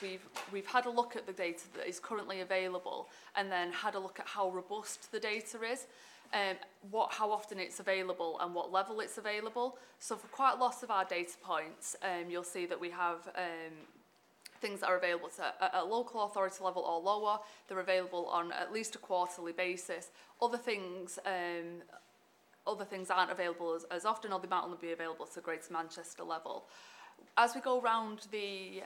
we've had a look at the data that is currently available and then had a look at how robust the data is, how often it's available and what level it's available. So for quite a lot of our data points, you'll see that we have things that are available at a local authority level or lower. They're available on at least a quarterly basis. Other things aren't available as often, or they might only be available to Greater Manchester level. As we go around the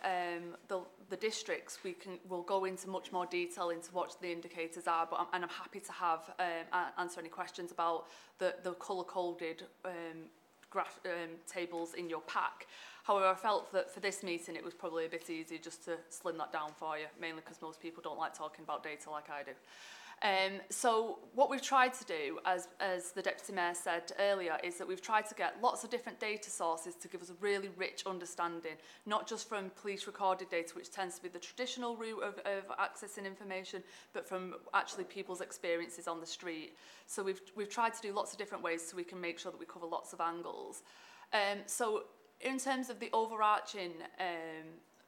districts, we'll go into much more detail into what the indicators are, and I'm happy to have answer any questions about the colour-coded tables in your pack. However, I felt that for this meeting it was probably a bit easier just to slim that down for you, mainly because most people don't like talking about data like I do. So what we've tried to do, as the Deputy Mayor said earlier, is that we've tried to get lots of different data sources to give us a really rich understanding, not just from police recorded data, which tends to be the traditional route of accessing information, but from actually people's experiences on the street. So we've tried to do lots of different ways so we can make sure that we cover lots of angles. So in terms of the overarching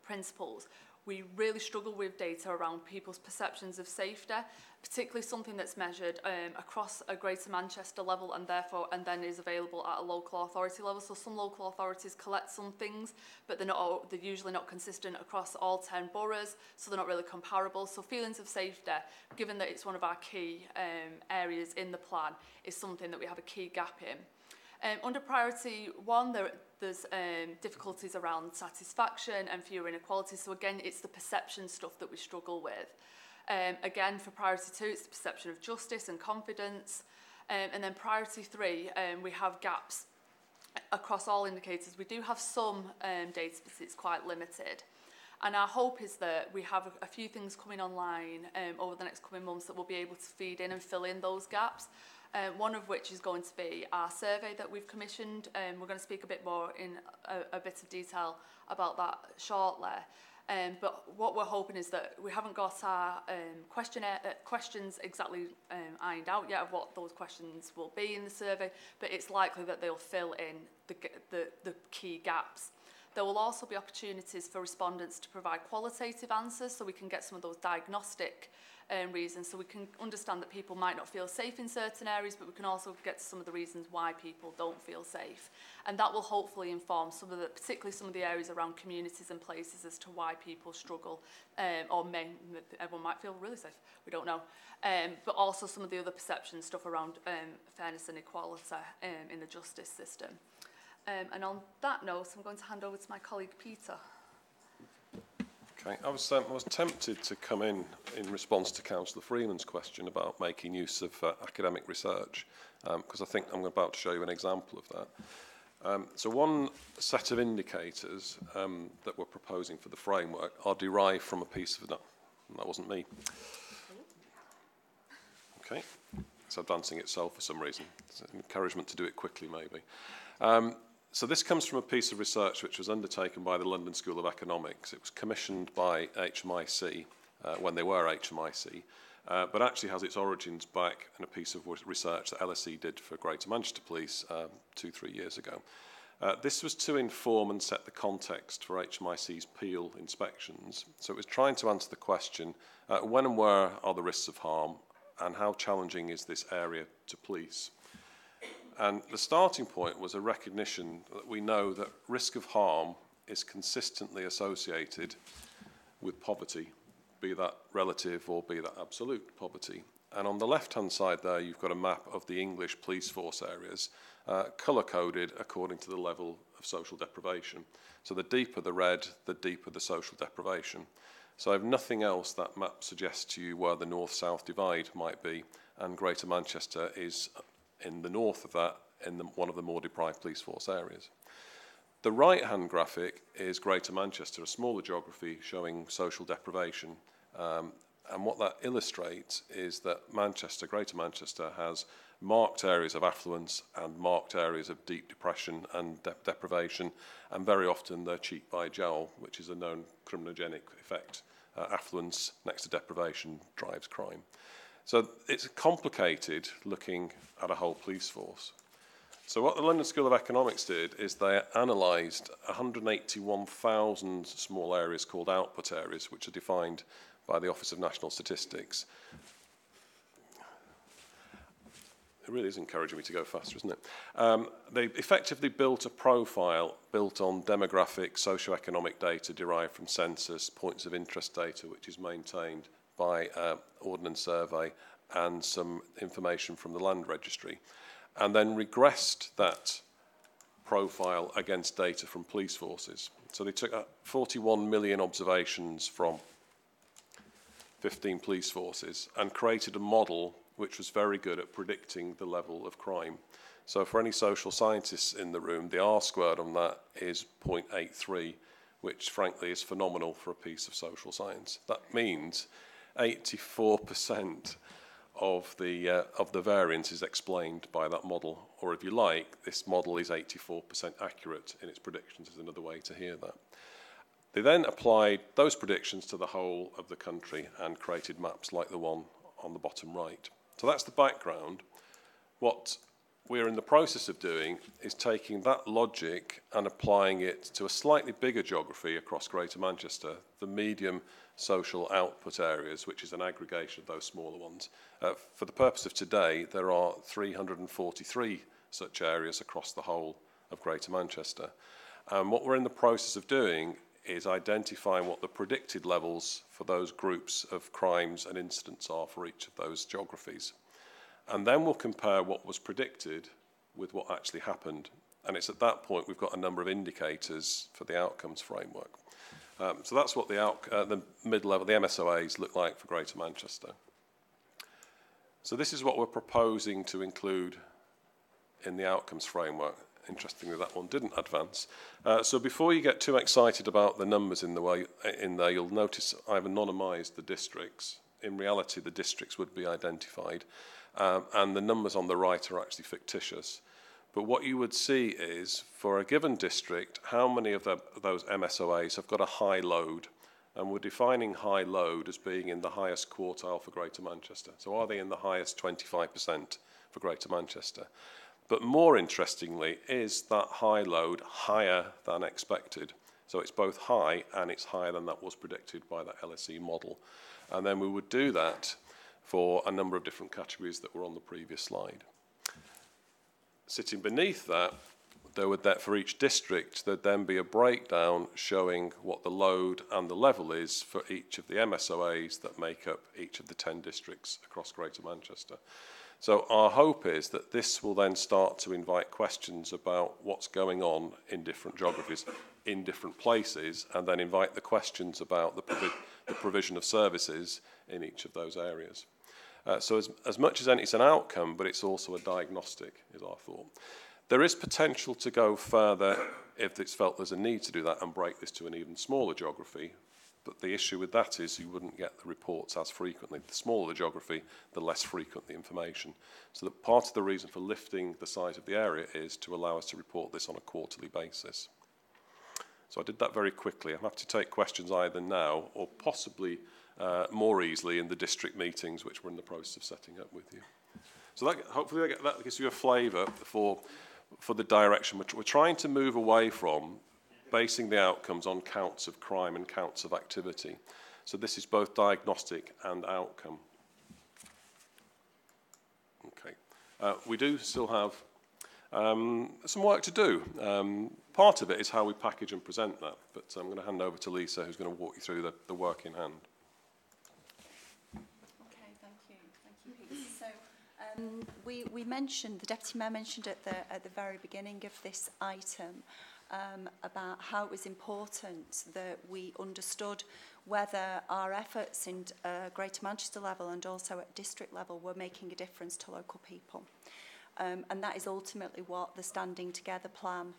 principles, we really struggle with data around people's perceptions of safety, particularly something that's measured across a Greater Manchester level and then is available at a local authority level. So some local authorities collect some things, but they're usually not consistent across all 10 boroughs, so they're not really comparable. So feelings of safety, given that it's one of our key areas in the plan, is something that we have a key gap in. Under priority 1, there's difficulties around satisfaction and fewer inequalities. So again, it's the perception stuff that we struggle with. Again, for priority 2, it's the perception of justice and confidence. And then priority 3, we have gaps across all indicators. We do have some data, but it's quite limited. And our hope is that we have a few things coming online over the next coming months that will be able to feed in and fill in those gaps. One of which is going to be our survey that we've commissioned. We're going to speak a bit more in a bit of detail about that shortly. But what we're hoping is that we haven't got our questions exactly ironed out yet of what those questions will be in the survey, but it's likely that they'll fill in the key gaps. There will also be opportunities for respondents to provide qualitative answers so we can get some of those diagnostic reasons, so we can understand that people might not feel safe in certain areas, but we can also get to some of the reasons why people don't feel safe. And that will hopefully inform particularly some of the areas around communities and places as to why people struggle, everyone might feel really safe, we don't know. But also some of the other perception stuff around fairness and equality in the justice system. And on that note, I'm going to hand over to my colleague Peter. Okay, I was tempted to come in response to Councillor Freeman's question about making use of academic research, because I think I'm about to show you an example of that. So one set of indicators that we're proposing for the framework are derived from a piece of... No, that wasn't me. Okay, it's advancing itself for some reason. It's an encouragement to do it quickly, maybe. So this comes from a piece of research which was undertaken by the London School of Economics. It was commissioned by HMIC when they were HMIC, but actually has its origins back in a piece of research that LSE did for Greater Manchester Police 2-3 years ago. This was to inform and set the context for HMIC's Peel inspections. So it was trying to answer the question, when and where are the risks of harm, and how challenging is this area to police? And the starting point was a recognition that we know that risk of harm is consistently associated with poverty, be that relative or be that absolute poverty. And on the left-hand side there, you've got a map of the English police force areas, colour-coded according to the level of social deprivation. So the deeper the red, the deeper the social deprivation. So if nothing else, that map suggests to you where the north-south divide might be, and Greater Manchester is in the north of that, in one of the more deprived police force areas. The right-hand graphic is Greater Manchester, a smaller geography showing social deprivation. And what that illustrates is that Manchester, Greater Manchester, has marked areas of affluence and marked areas of deep depression and deprivation, and very often they're cheek by jowl, which is a known criminogenic effect. Affluence next to deprivation drives crime. So it's complicated looking at a whole police force. So what the London School of Economics did is they analysed 181,000 small areas called output areas, which are defined by the Office of National Statistics. It really is encouraging me to go faster, isn't it? They effectively built a profile built on demographic, socio-economic data derived from census, points of interest data, which is maintained by Ordnance Survey and some information from the Land Registry, and then regressed that profile against data from police forces. So they took 41 million observations from 15 police forces and created a model which was very good at predicting the level of crime. So for any social scientists in the room, the R-squared on that is 0.83, which frankly is phenomenal for a piece of social science. That means 84% of the variance is explained by that model, or if you like, this model is 84% accurate in its predictions, is another way to hear that. They then applied those predictions to the whole of the country and created maps like the one on the bottom right. So that's the background. What we're in the process of doing is taking that logic and applying it to a slightly bigger geography across Greater Manchester, the medium social output areas, which is an aggregation of those smaller ones. For the purpose of today, there are 343 such areas across the whole of Greater Manchester. And what we're in the process of doing is identifying what the predicted levels for those groups of crimes and incidents are for each of those geographies. And then we'll compare what was predicted with what actually happened. And it's at that point we've got a number of indicators for the outcomes framework. So that's what the mid-level, the MSOAs look like for Greater Manchester. So this is what we're proposing to include in the outcomes framework. Interestingly, that one didn't advance. So before you get too excited about the numbers in there, you'll notice I've anonymised the districts. In reality, the districts would be identified. And the numbers on the right are actually fictitious. But what you would see is, for a given district, how many of those MSOAs have got a high load. And we're defining high load as being in the highest quartile for Greater Manchester. So are they in the highest 25% for Greater Manchester? But more interestingly, is that high load higher than expected? So it's both high and it's higher than that was predicted by that LSE model. And then we would do that for a number of different categories that were on the previous slide. Sitting beneath that, there would for each district, there'd then be a breakdown showing what the load and the level is for each of the MSOAs that make up each of the 10 districts across Greater Manchester. So our hope is that this will then start to invite questions about what's going on in different geographies, in different places, and then invite the questions about the provision of services in each of those areas. So as much as it's an outcome, but it's also a diagnostic, is our thought. There is potential to go further if it's felt there's a need to do that and break this to an even smaller geography. But the issue with that is you wouldn't get the reports as frequently. The smaller the geography, the less frequent the information. So that part of the reason for lifting the size of the area is to allow us to report this on a quarterly basis. So I did that very quickly. I'm happy to take questions either now or possibly more easily in the district meetings, which we're in the process of setting up with you. So that, hopefully that gives you a flavour for the direction. We're trying to move away from basing the outcomes on counts of crime and counts of activity. So this is both diagnostic and outcome. Okay. We do still have some work to do. Part of it is how we package and present that, but I'm going to hand over to Lisa, who's going to walk you through the work in hand. Okay, thank you, Peter. So we mentioned, the Deputy Mayor mentioned at the very beginning of this item, about how it was important that we understood whether our efforts in Greater Manchester level and also at district level were making a difference to local people. And that is ultimately what the Standing Together plan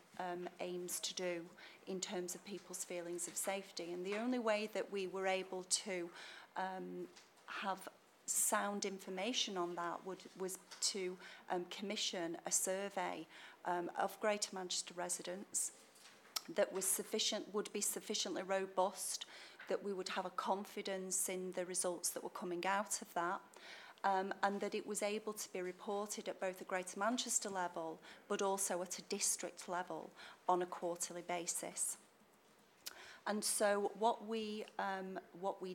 aims to do in terms of people's feelings of safety. And the only way that we were able to have sound information on that was to commission a survey of Greater Manchester residents that would be sufficiently robust, that we would have a confidence in the results that were coming out of that, and that it was able to be reported at both a Greater Manchester level but also at a district level on a quarterly basis. And so what we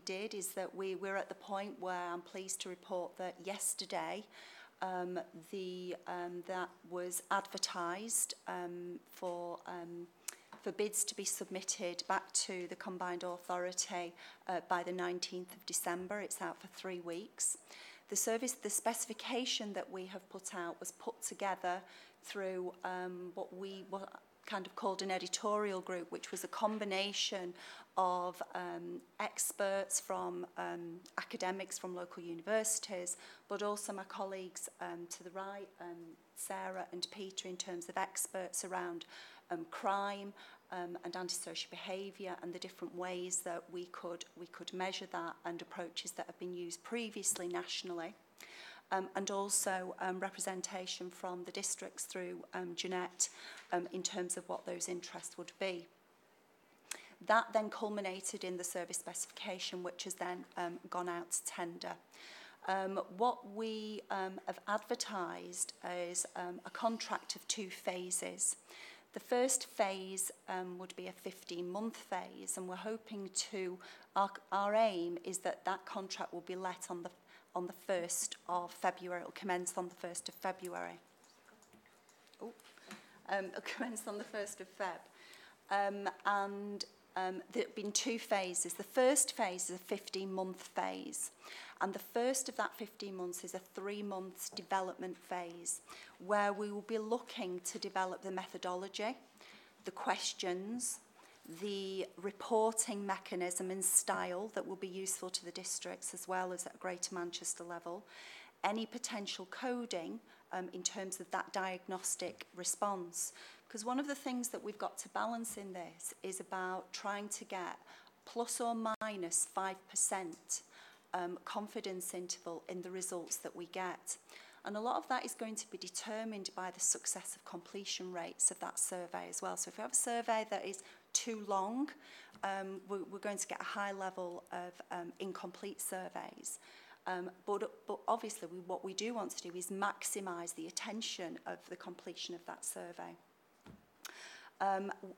did is that we're at the point where I'm pleased to report that yesterday that was advertised for bids to be submitted back to the Combined Authority by the 19th of December. It's out for 3 weeks. The specification that we have put out was put together through what kind of called an editorial group, which was a combination of experts from academics from local universities, but also my colleagues to the right, Sarah and Peter, in terms of experts around crime and antisocial behaviour and the different ways that we could measure that, and approaches that have been used previously nationally. And also representation from the districts through Jeanette in terms of what those interests would be. That then culminated in the service specification, which has then gone out to tender. What we have advertised is a contract of 2 phases. The first phase would be a 15-month phase, and we're hoping to, our aim is that contract will be let on the 1st of February. It will commence on the 1st of February. It'll commence on the 1st of Feb. There have been 2 phases. The first phase is a 15-month phase, and the first of that 15 months is a 3-month development phase, where we will be looking to develop the methodology, the questions, the reporting mechanism and style that will be useful to the districts as well as at Greater Manchester level, any potential coding in terms of that diagnostic response. Because one of the things that we've got to balance in this is about trying to get plus or minus 5% confidence interval in the results that we get. And a lot of that is going to be determined by the success of completion rates of that survey as well. So if we have a survey that is too long, we're going to get a high level of incomplete surveys. But obviously what we do want to do is maximise the attention of the completion of that survey.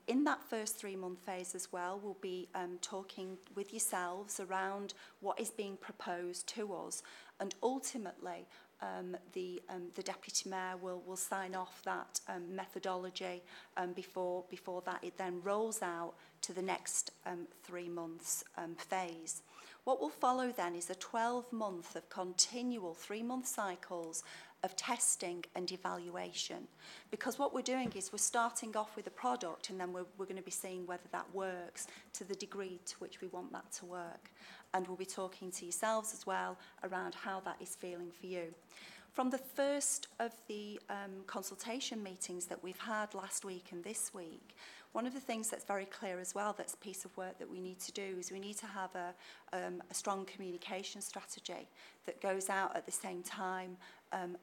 In that first 3-month phase as well, we'll be talking with yourselves around what is being proposed to us, and ultimately the Deputy Mayor will sign off that methodology before that it then rolls out to the next 3 months phase. What will follow then is a 12-month of continual 3-month cycles of testing and evaluation. Because what we're doing is we're starting off with a product and then we're going to be seeing whether that works to the degree to which we want that to work. And we'll be talking to yourselves as well around how that is feeling for you. From the first of the consultation meetings that we've had last week and this week, one of the things that's very clear as well, that's a piece of work that we need to do, is we need to have a strong communication strategy that goes out at the same time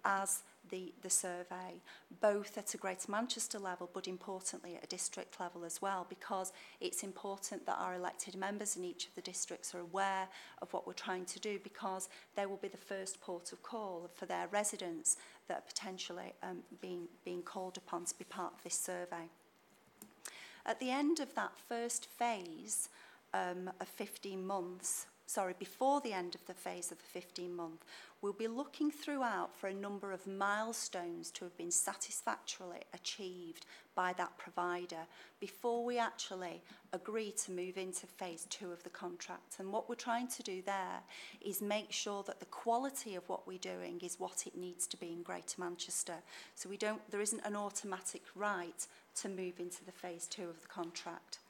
as the survey, both at a Greater Manchester level, but importantly at a district level as well, because it's important that our elected members in each of the districts are aware of what we're trying to do, because they will be the first port of call for their residents that are potentially being called upon to be part of this survey. At the end of that first phase of 15 months, before the end of the phase of the 15 month, we'll be looking throughout for a number of milestones to have been satisfactorily achieved by that provider before we actually agree to move into phase 2 of the contract. And what we're trying to do there is make sure that the quality of what we're doing is what it needs to be in Greater Manchester. So there isn't an automatic right to move into the phase 2 of the contract.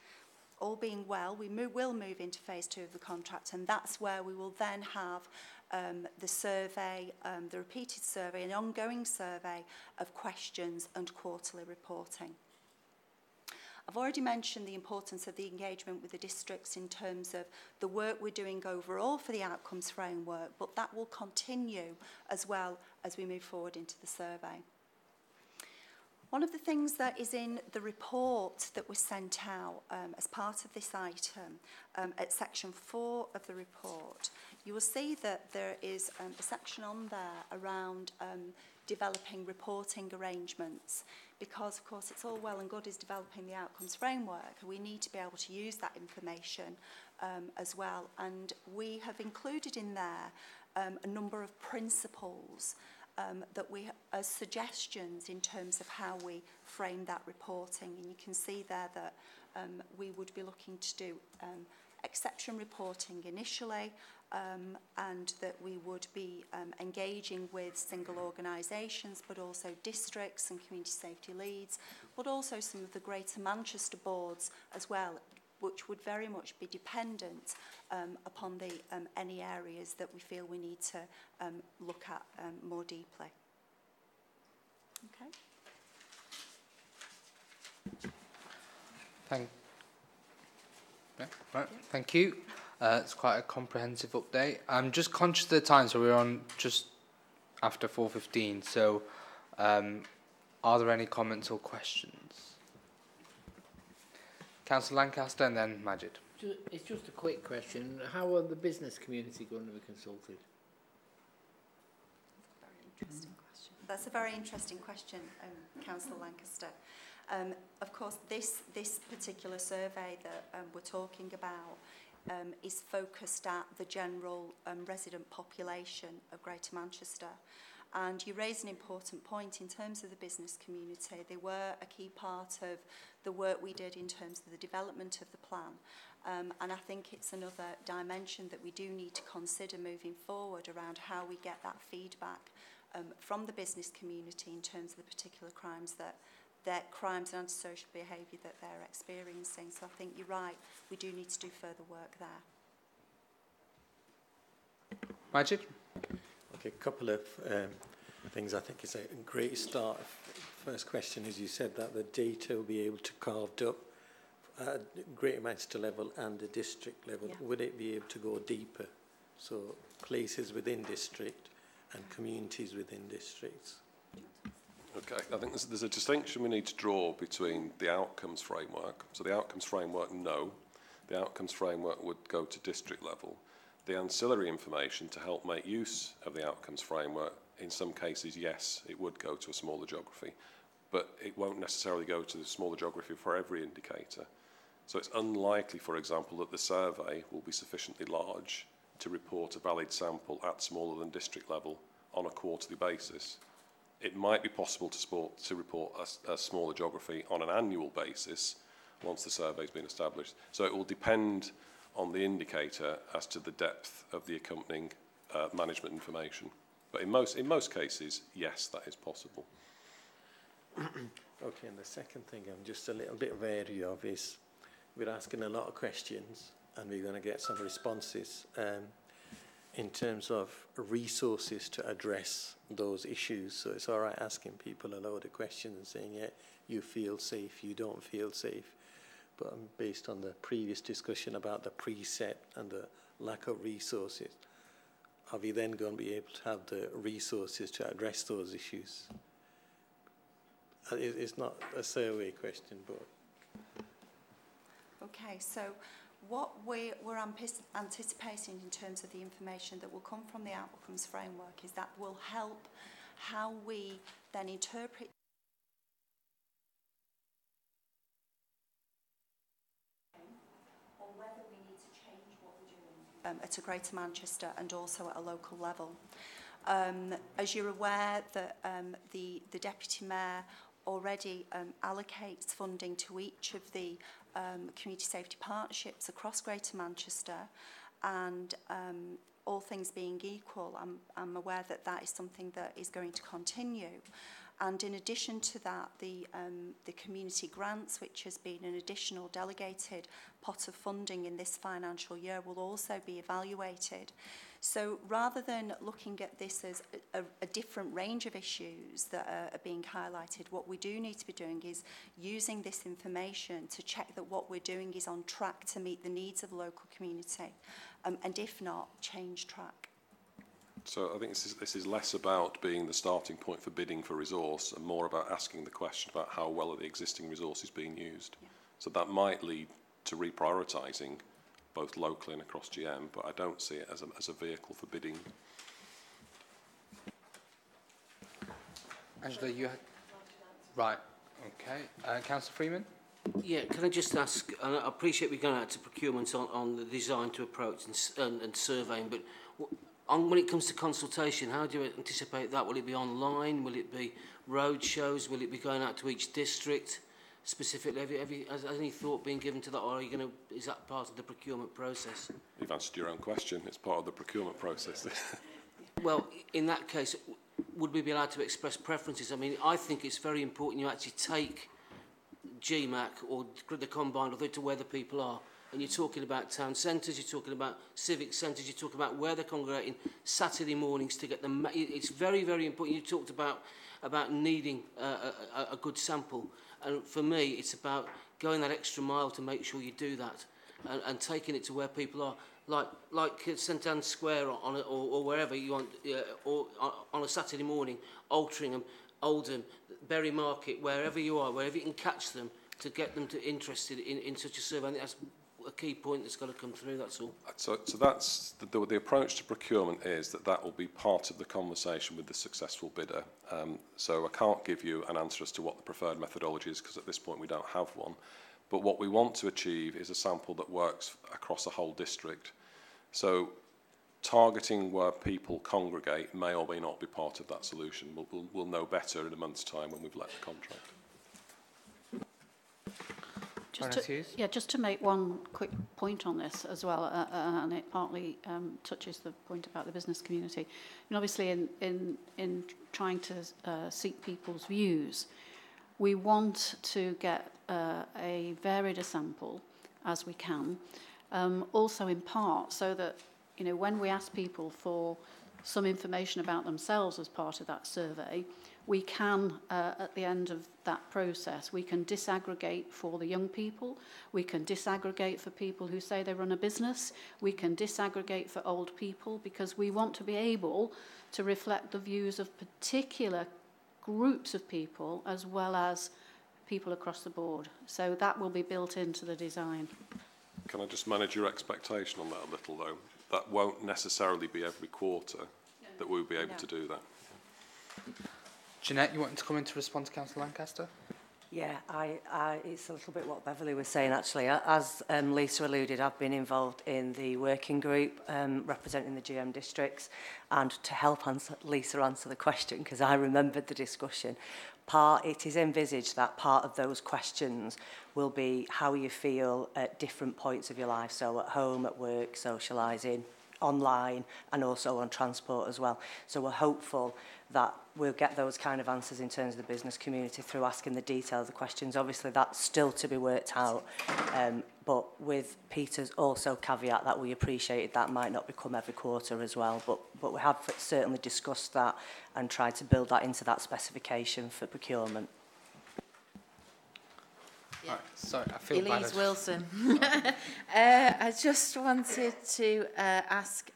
All being well, we will move into phase 2 of the contract, and that's where we will then have the survey, the repeated survey, an ongoing survey of questions and quarterly reporting. I've already mentioned the importance of the engagement with the districts in terms of the work we're doing overall for the outcomes framework, but that will continue as well as we move forward into the survey. One of the things that is in the report that was sent out as part of this item, at section 4 of the report, you will see that there is a section on there around developing reporting arrangements, because of course it's all well and good is developing the outcomes framework. We need to be able to use that information as well, and we have included in there a number of principles that we as suggestions in terms of how we frame that reporting. And you can see there that we would be looking to do exception reporting initially, and that we would be engaging with single organisations, but also districts and community safety leads, but also some of the Greater Manchester boards as well, which would very much be dependent upon the any areas that we feel we need to look at more deeply. Okay. Thank you. It's quite a comprehensive update. I'm just conscious of the time, so we're on just after 4:15. So, are there any comments or questions? Councillor Lancaster and then Majid. It's just a quick question. How are the business community going to be consulted? Very interesting question. That's a very interesting question, Councillor Lancaster. Of course, this particular survey that we're talking about is focused at the general resident population of Greater Manchester. And you raise an important point in terms of the business community. They were a key part of the work we did in terms of the development of the plan. And I think it's another dimension that we do need to consider moving forward around how we get that feedback from the business community in terms of the particular crimes crimes and antisocial behaviour that they're experiencing. So I think you're right, we do need to do further work there. Majid? Okay, a couple of things I think is a great start. First question is, you said that the data will be able to carved up at Greater Manchester level and the district level. Yeah. Would it be able to go deeper? So places within district and communities within districts. Okay, I think there's a distinction we need to draw between the outcomes framework. So the outcomes framework, no. The outcomes framework would go to district level. The ancillary information to help make use of the outcomes framework, in some cases, yes, it would go to a smaller geography, but it won't necessarily go to the smaller geography for every indicator. So it's unlikely, for example, that the survey will be sufficiently large to report a valid sample at smaller than district level on a quarterly basis. It might be possible to report a smaller geography on an annual basis once the survey's been established. So it will depend on the indicator as to the depth of the accompanying management information. But in most cases, yes, that is possible. Okay, and the second thing I'm just a little bit wary of is we're asking a lot of questions and we're going to get some responses in terms of resources to address those issues. So it's all right asking people a load of questions and saying, yeah, you feel safe, you don't feel safe. But based on the previous discussion about the preset and the lack of resources, are we then going to be able to have the resources to address those issues? It's not a survey question, but... Okay, so what we're anticipating in terms of the information that will come from the outcomes framework is that will help how we then interpret or whether we need to change what we're doing at a Greater Manchester and also at a local level. As you're aware, that the Deputy Mayor already allocates funding to each of the community safety partnerships across Greater Manchester, and all things being equal, I'm aware that that is something that is going to continue. And in addition to that, the community grants, which has been an additional delegated pot of funding in this financial year, will also be evaluated. So rather than looking at this as a different range of issues that are being highlighted, what we do need to be doing is using this information to check that what we're doing is on track to meet the needs of the local community, and if not, change track. So I think this is less about being the starting point for bidding for resource and more about asking the question about how well are the existing resources being used. Yeah. So that might lead to reprioritising both locally and across GM, but I don't see it as a vehicle for bidding. Angela, you had... Right, okay. Councillor Freeman? Yeah, can I just ask, and I appreciate we're going out to procurement on the design to approach and surveying, but when it comes to consultation, how do you anticipate that? Will it be online? Will it be road shows? Will it be going out to each district specifically? Has any thought been given to that, or are you is that part of the procurement process? You've answered your own question. It's part of the procurement process. Well, in that case, would we be allowed to express preferences? I mean, I think it's very important you actually take Gmca or the combined authority to where the people are. And you're talking about town centres, you're talking about civic centres, you're talking about where they're congregating Saturday mornings to get them. It's very, very important. You talked about needing a good sample. And for me, it's about going that extra mile to make sure you do that and taking it to where people are. Like St Anne's Square or wherever you want, or on a Saturday morning, Altrincham, Oldham, Bury Market, wherever you are, wherever you can catch them to get them interested in such a survey. I think that's a key point that's got to come through, that's all. So that's the approach to procurement is that will be part of the conversation with the successful bidder. So I can't give you an answer as to what the preferred methodology is because at this point we don't have one. But what we want to achieve is a sample that works across a whole district. So targeting where people congregate may or may not be part of that solution. We'll know better in a month's time when we've let the contract. Just to make one quick point on this as well, and it partly touches the point about the business community. And obviously, in trying to seek people's views, we want to get a varied a sample as we can, also in part so that when we ask people for some information about themselves as part of that survey, we can, at the end of that process, we can disaggregate for the young people, we can disaggregate for people who say they run a business, we can disaggregate for old people, because we want to be able to reflect the views of particular groups of people as well as people across the board. So that will be built into the design. Can I just manage your expectation on that a little, though? That won't necessarily be every quarter that we'll be able to do that. Jeanette, you wanted to come in to respond to Councillor Lancaster? Yeah, it's a little bit what Beverly was saying, actually. As Lisa alluded, I've been involved in the working group representing the GM districts, and to help Lisa answer the question, because I remembered the discussion, it is envisaged that part of those questions will be how you feel at different points of your life, so at home, at work, socialising, online and also on transport as well. So we're hopeful that we'll get those kind of answers in terms of the business community through asking the detail of the questions. Obviously, that's still to be worked out, but with Peter's also caveat that we appreciated that might not become every quarter as well, but we have certainly discussed that and tried to build that into that specification for procurement. Yeah. Right, sorry, I feel Elise bad. Wilson. I just wanted to ask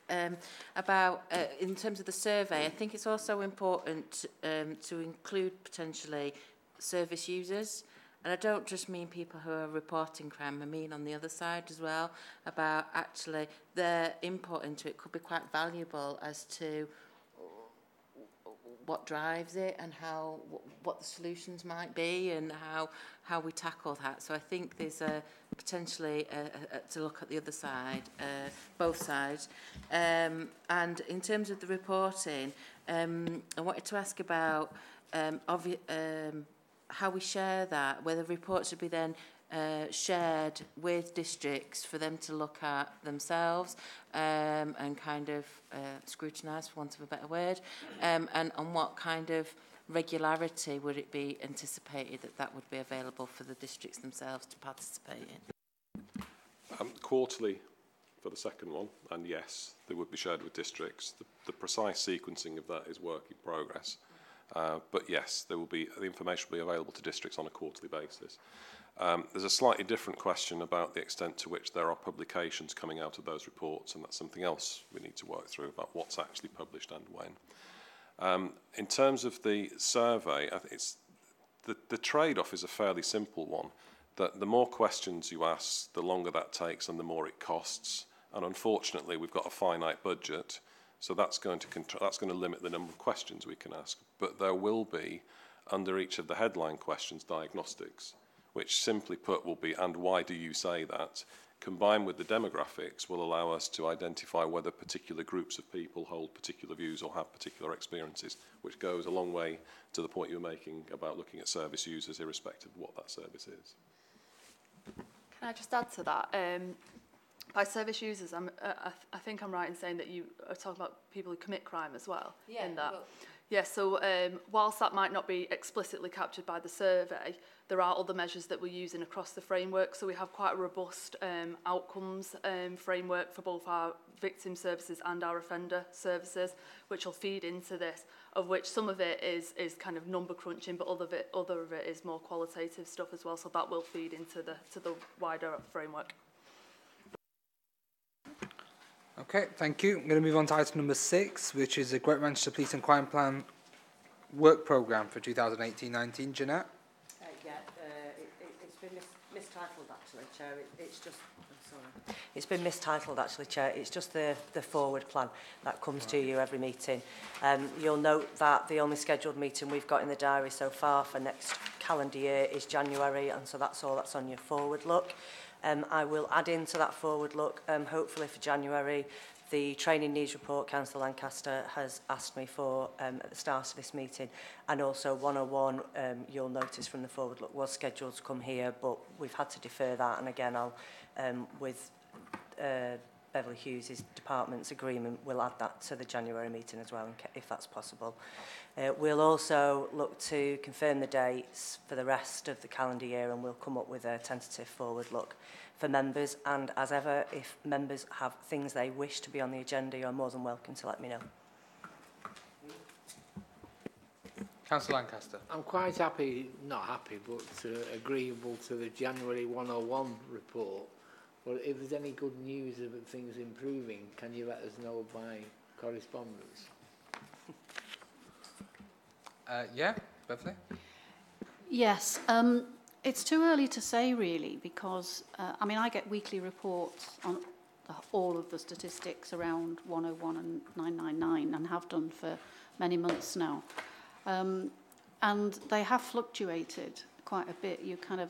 about, in terms of the survey, I think it's also important to include potentially service users. And I don't just mean people who are reporting crime, I mean on the other side as well, about actually their input into it could be quite valuable as to what drives it and how what the solutions might be and how we tackle that. So I think there's potentially to look at the other side, both sides. And in terms of the reporting, I wanted to ask about how we share that, whether reports should be then shared with districts for them to look at themselves and kind of scrutinise, for want of a better word, and on what kind of regularity would it be anticipated that would be available for the districts themselves to participate in? Quarterly for the second one, and yes, they would be shared with districts. The precise sequencing of that is work in progress, but yes, the information will be available to districts on a quarterly basis. There's a slightly different question about the extent to which there are publications coming out of those reports, and that's something else we need to work through about what's actually published and when. In terms of the survey, I think it's the trade-off is a fairly simple one, that the more questions you ask, the longer that takes and the more it costs. And unfortunately, we've got a finite budget, so that's going to limit the number of questions we can ask. But there will be, under each of the headline questions, diagnostics, which simply put will be, and why do you say that? Combined with the demographics will allow us to identify whether particular groups of people hold particular views or have particular experiences, which goes a long way to the point you were making about looking at service users irrespective of what that service is. Can I just add to that? By service users, I think I'm right in saying that you are talking about people who commit crime as well. Yeah, in that. Well, yeah, so whilst that might not be explicitly captured by the survey, there are other measures that we're using across the framework. So we have quite a robust outcomes framework for both our victim services and our offender services, which will feed into this, of which some of it is kind of number crunching, but other of it is more qualitative stuff as well. So that will feed into the wider framework. Okay, thank you. I'm going to move on to item number 6, which is the Greater Manchester Police and Crime Plan work programme for 2018-19. Jeanette? It's been mistitled actually, Chair. It's been mistitled actually, Chair. It's just the forward plan that comes to you every meeting. You'll note that the only scheduled meeting we've got in the diary so far for next calendar year is January, and so that's all that's on your forward look. I will add into that forward look, hopefully for January, the training needs report Councillor Lancaster has asked me for at the start of this meeting, and also 101, you'll notice from the forward look, was scheduled to come here, but we've had to defer that, and again, I'll, with Beverly Hughes' department's agreement, we'll add that to the January meeting as well, if that's possible. We'll also look to confirm the dates for the rest of the calendar year, and we'll come up with a tentative forward look for members. And as ever, if members have things they wish to be on the agenda, you're more than welcome to let me know. Councillor Lancaster. I'm quite happy, not happy, but agreeable to the January 101 report. But if there's any good news of things improving, can you let us know by correspondence? Yeah, Beverly? Yes, it's too early to say really, because I mean, I get weekly reports on all of the statistics around 101 and 999 and have done for many months now. And they have fluctuated quite a bit. You kind of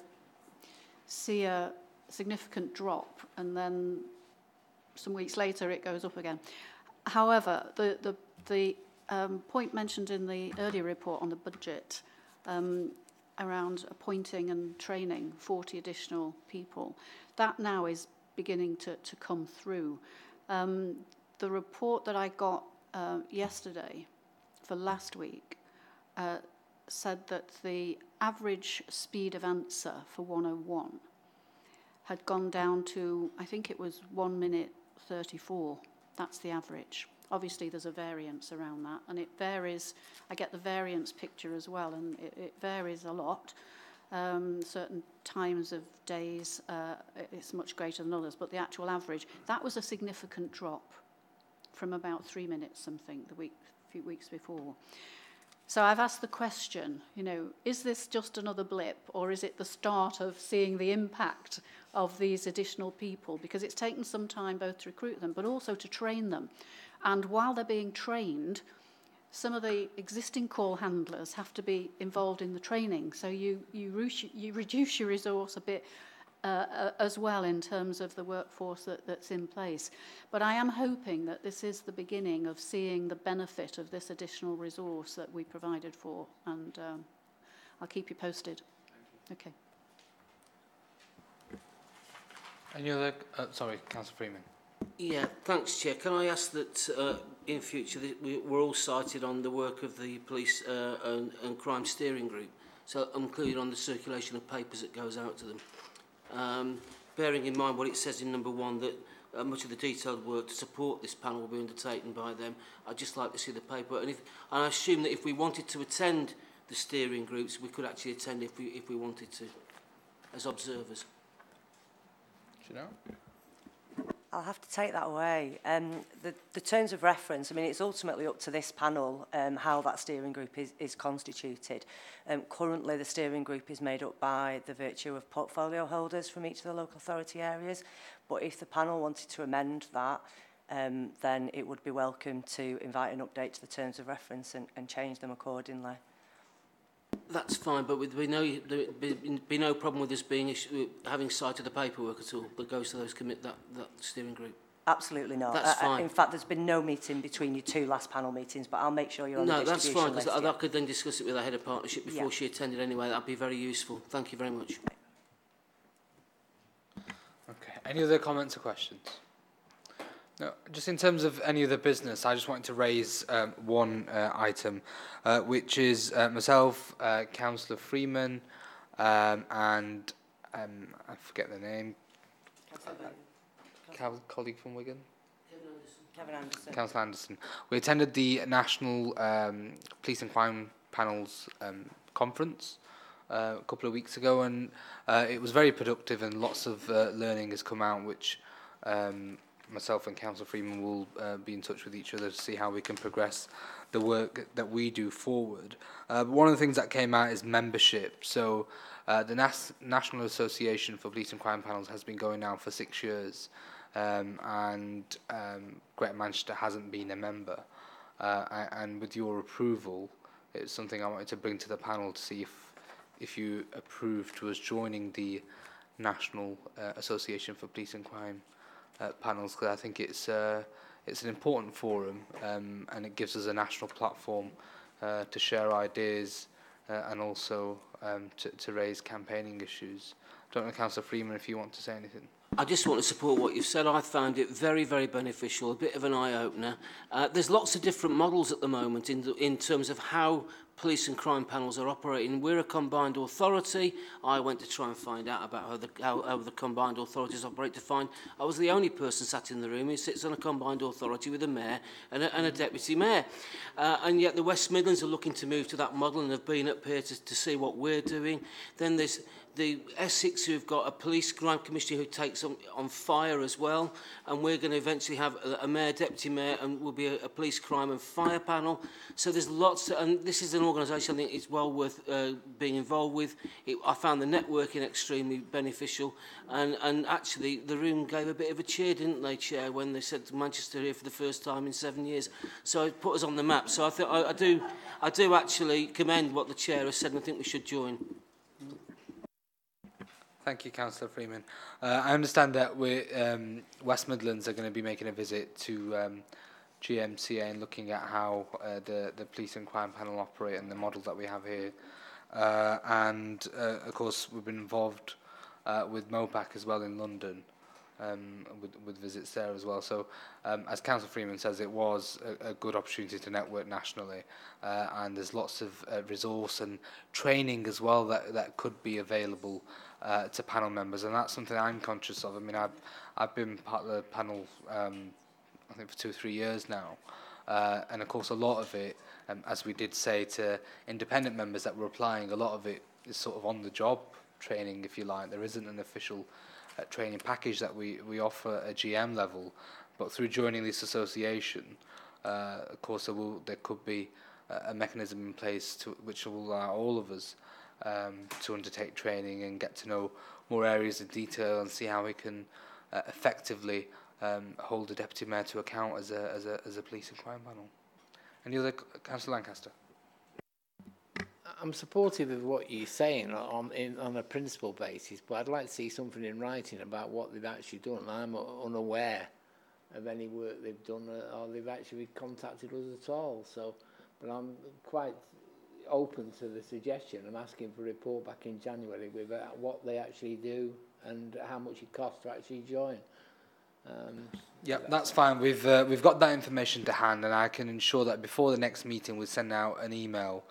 see a significant drop, and then some weeks later it goes up again. However, the point mentioned in the earlier report on the budget around appointing and training 40 additional people, that now is beginning to come through. the report that I got yesterday for last week said that the average speed of answer for 101 had gone down to, I think it was 1 minute 34. That's the average. Obviously, there's a variance around that, and it varies. I get the variance picture as well, and it varies a lot. Certain times of days, it's much greater than others, but the actual average, that was a significant drop from about 3 minutes something a few weeks before. So I've asked the question, you know, is this just another blip, or is it the start of seeing the impact of these additional people? Because it's taken some time both to recruit them, but also to train them. And while they're being trained, some of the existing call handlers have to be involved in the training. So you reduce your resource a bit as well in terms of the workforce that's in place. But I am hoping that this is the beginning of seeing the benefit of this additional resource that we provided for. And I'll keep you posted. Okay. Any other? Sorry, Councillor Freeman. Yeah, thanks, Chair. Can I ask that in future we're all cited on the work of the police and crime steering group, so included on the circulation of papers that goes out to them. Bearing in mind what it says in number 1, that much of the detailed work to support this panel will be undertaken by them, I'd just like to see the paper. And I assume that if we wanted to attend the steering groups, we could actually attend if we wanted to, as observers. Do you know? I'll have to take that away. The terms of reference, I mean, it's ultimately up to this panel how that steering group is constituted. Currently, the steering group is made up by the virtue of portfolio holders from each of the local authority areas. But if the panel wanted to amend that, then it would be welcome to invite an update to the terms of reference and change them accordingly. That's fine, but there'd be no problem with us having sight of the paperwork at all that goes to those that steering group. Absolutely not. That's fine. In fact, there's been no meeting between your 2 last panel meetings, but I'll make sure you're on the distribution list. No, that's fine, because I could then discuss it with our head of partnership before she attended anyway. That'd be very useful. Thank you very much. Okay. Any other comments or questions? No, just in terms of any other business, I just wanted to raise one item, which is myself, Councillor Freeman, and I forget the name, colleague from Wigan? Kevin Anderson. Councillor Anderson. We attended the National Police and Crime Panels conference a couple of weeks ago, and it was very productive, and lots of learning has come out, which myself and Councillor Freeman will be in touch with each other to see how we can progress the work that we do forward. One of the things that came out is membership. So the National Association for Police and Crime Panels has been going now for 6 years, and Greater Manchester hasn't been a member. And with your approval, it's something I wanted to bring to the panel to see if you approve to us joining the National Association for Police and Crime panels, because I think it's an important forum, and it gives us a national platform to share ideas and also to raise campaigning issues. I don't know, Councillor Freeman, if you want to say anything. I just want to support what you've said. I found it very, very beneficial, a bit of an eye-opener. There's lots of different models at the moment in terms of how police and crime panels are operating. We're a combined authority. I went to try and find out about how the combined authorities operate to find. I was the only person sat in the room who sits on a combined authority with a mayor and a deputy mayor. And yet the West Midlands are looking to move to that model and have been up here to see what we're doing. Then there's the Essex, who've got a police crime commissioner who takes on fire as well, and we're going to eventually have a mayor, deputy mayor, and will be a police crime and fire panel. So there's lots, and this is an organisation I think it's well worth being involved with. I found the networking extremely beneficial, and actually the room gave a bit of a cheer, didn't they, Chair, when they said Manchester here for the first time in 7 years. So it put us on the map. So I do actually commend what the Chair has said, and I think we should join. Thank you, Councillor Freeman. I understand that West Midlands are going to be making a visit to Gmca and looking at how the police and crime panel operate and the model that we have here. And of course, we've been involved with MOPAC as well in London. with visits there as well. So, as Councillor Freeman says, it was a good opportunity to network nationally, and there's lots of resource and training as well that could be available to panel members, and that's something I'm conscious of. I mean, I've been part of the panel, I think, for 2 or 3 years now, and of course a lot of it, as we did say to independent members that were applying, a lot of it is sort of on the job training, if you like. There isn't an official training package that we offer at GM level, but through joining this association, of course there could be a mechanism in place which will allow all of us to undertake training and get to know more areas of detail and see how we can effectively hold the Deputy Mayor to account as a police and crime panel. Any other, Councillor Lancaster? I'm supportive of what you're saying on a principle basis, but I'd like to see something in writing about what they've actually done. I'm unaware of any work they've done, or they've actually contacted us at all. So, but I'm quite open to the suggestion. I'm asking for a report back in January with what they actually do and how much it costs to actually join. Yeah, that's fine. We've got that information to hand, and I can ensure that before the next meeting we'll send out an email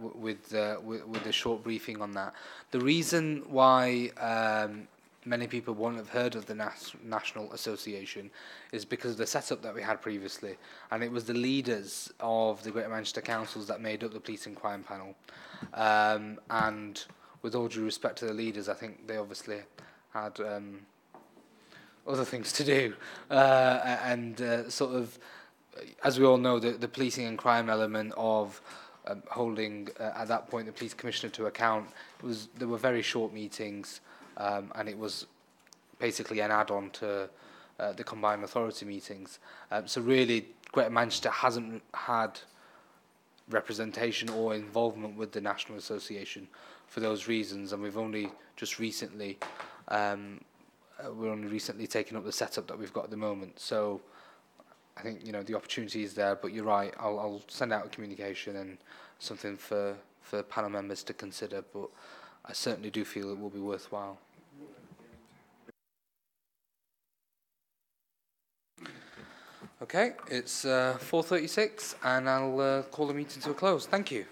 with a short briefing on that. The reason why many people won't have heard of the National Association is because of the setup that we had previously, and it was the leaders of the Greater Manchester Councils that made up the Police and Crime Panel. And with all due respect to the leaders, I think they obviously had other things to do, and sort of, as we all know, the policing and crime element of holding at that point the police commissioner to account there were very short meetings, and it was basically an add-on to the combined authority meetings. So really, Greater Manchester hasn't had representation or involvement with the National Association for those reasons, and we've only just recently taken up the setup that we've got at the moment. So I think, you know, the opportunity is there, but you're right, I'll send out a communication and something for panel members to consider, but I certainly do feel it will be worthwhile. Okay, it's 4:36 and I'll call the meeting to a close. Thank you.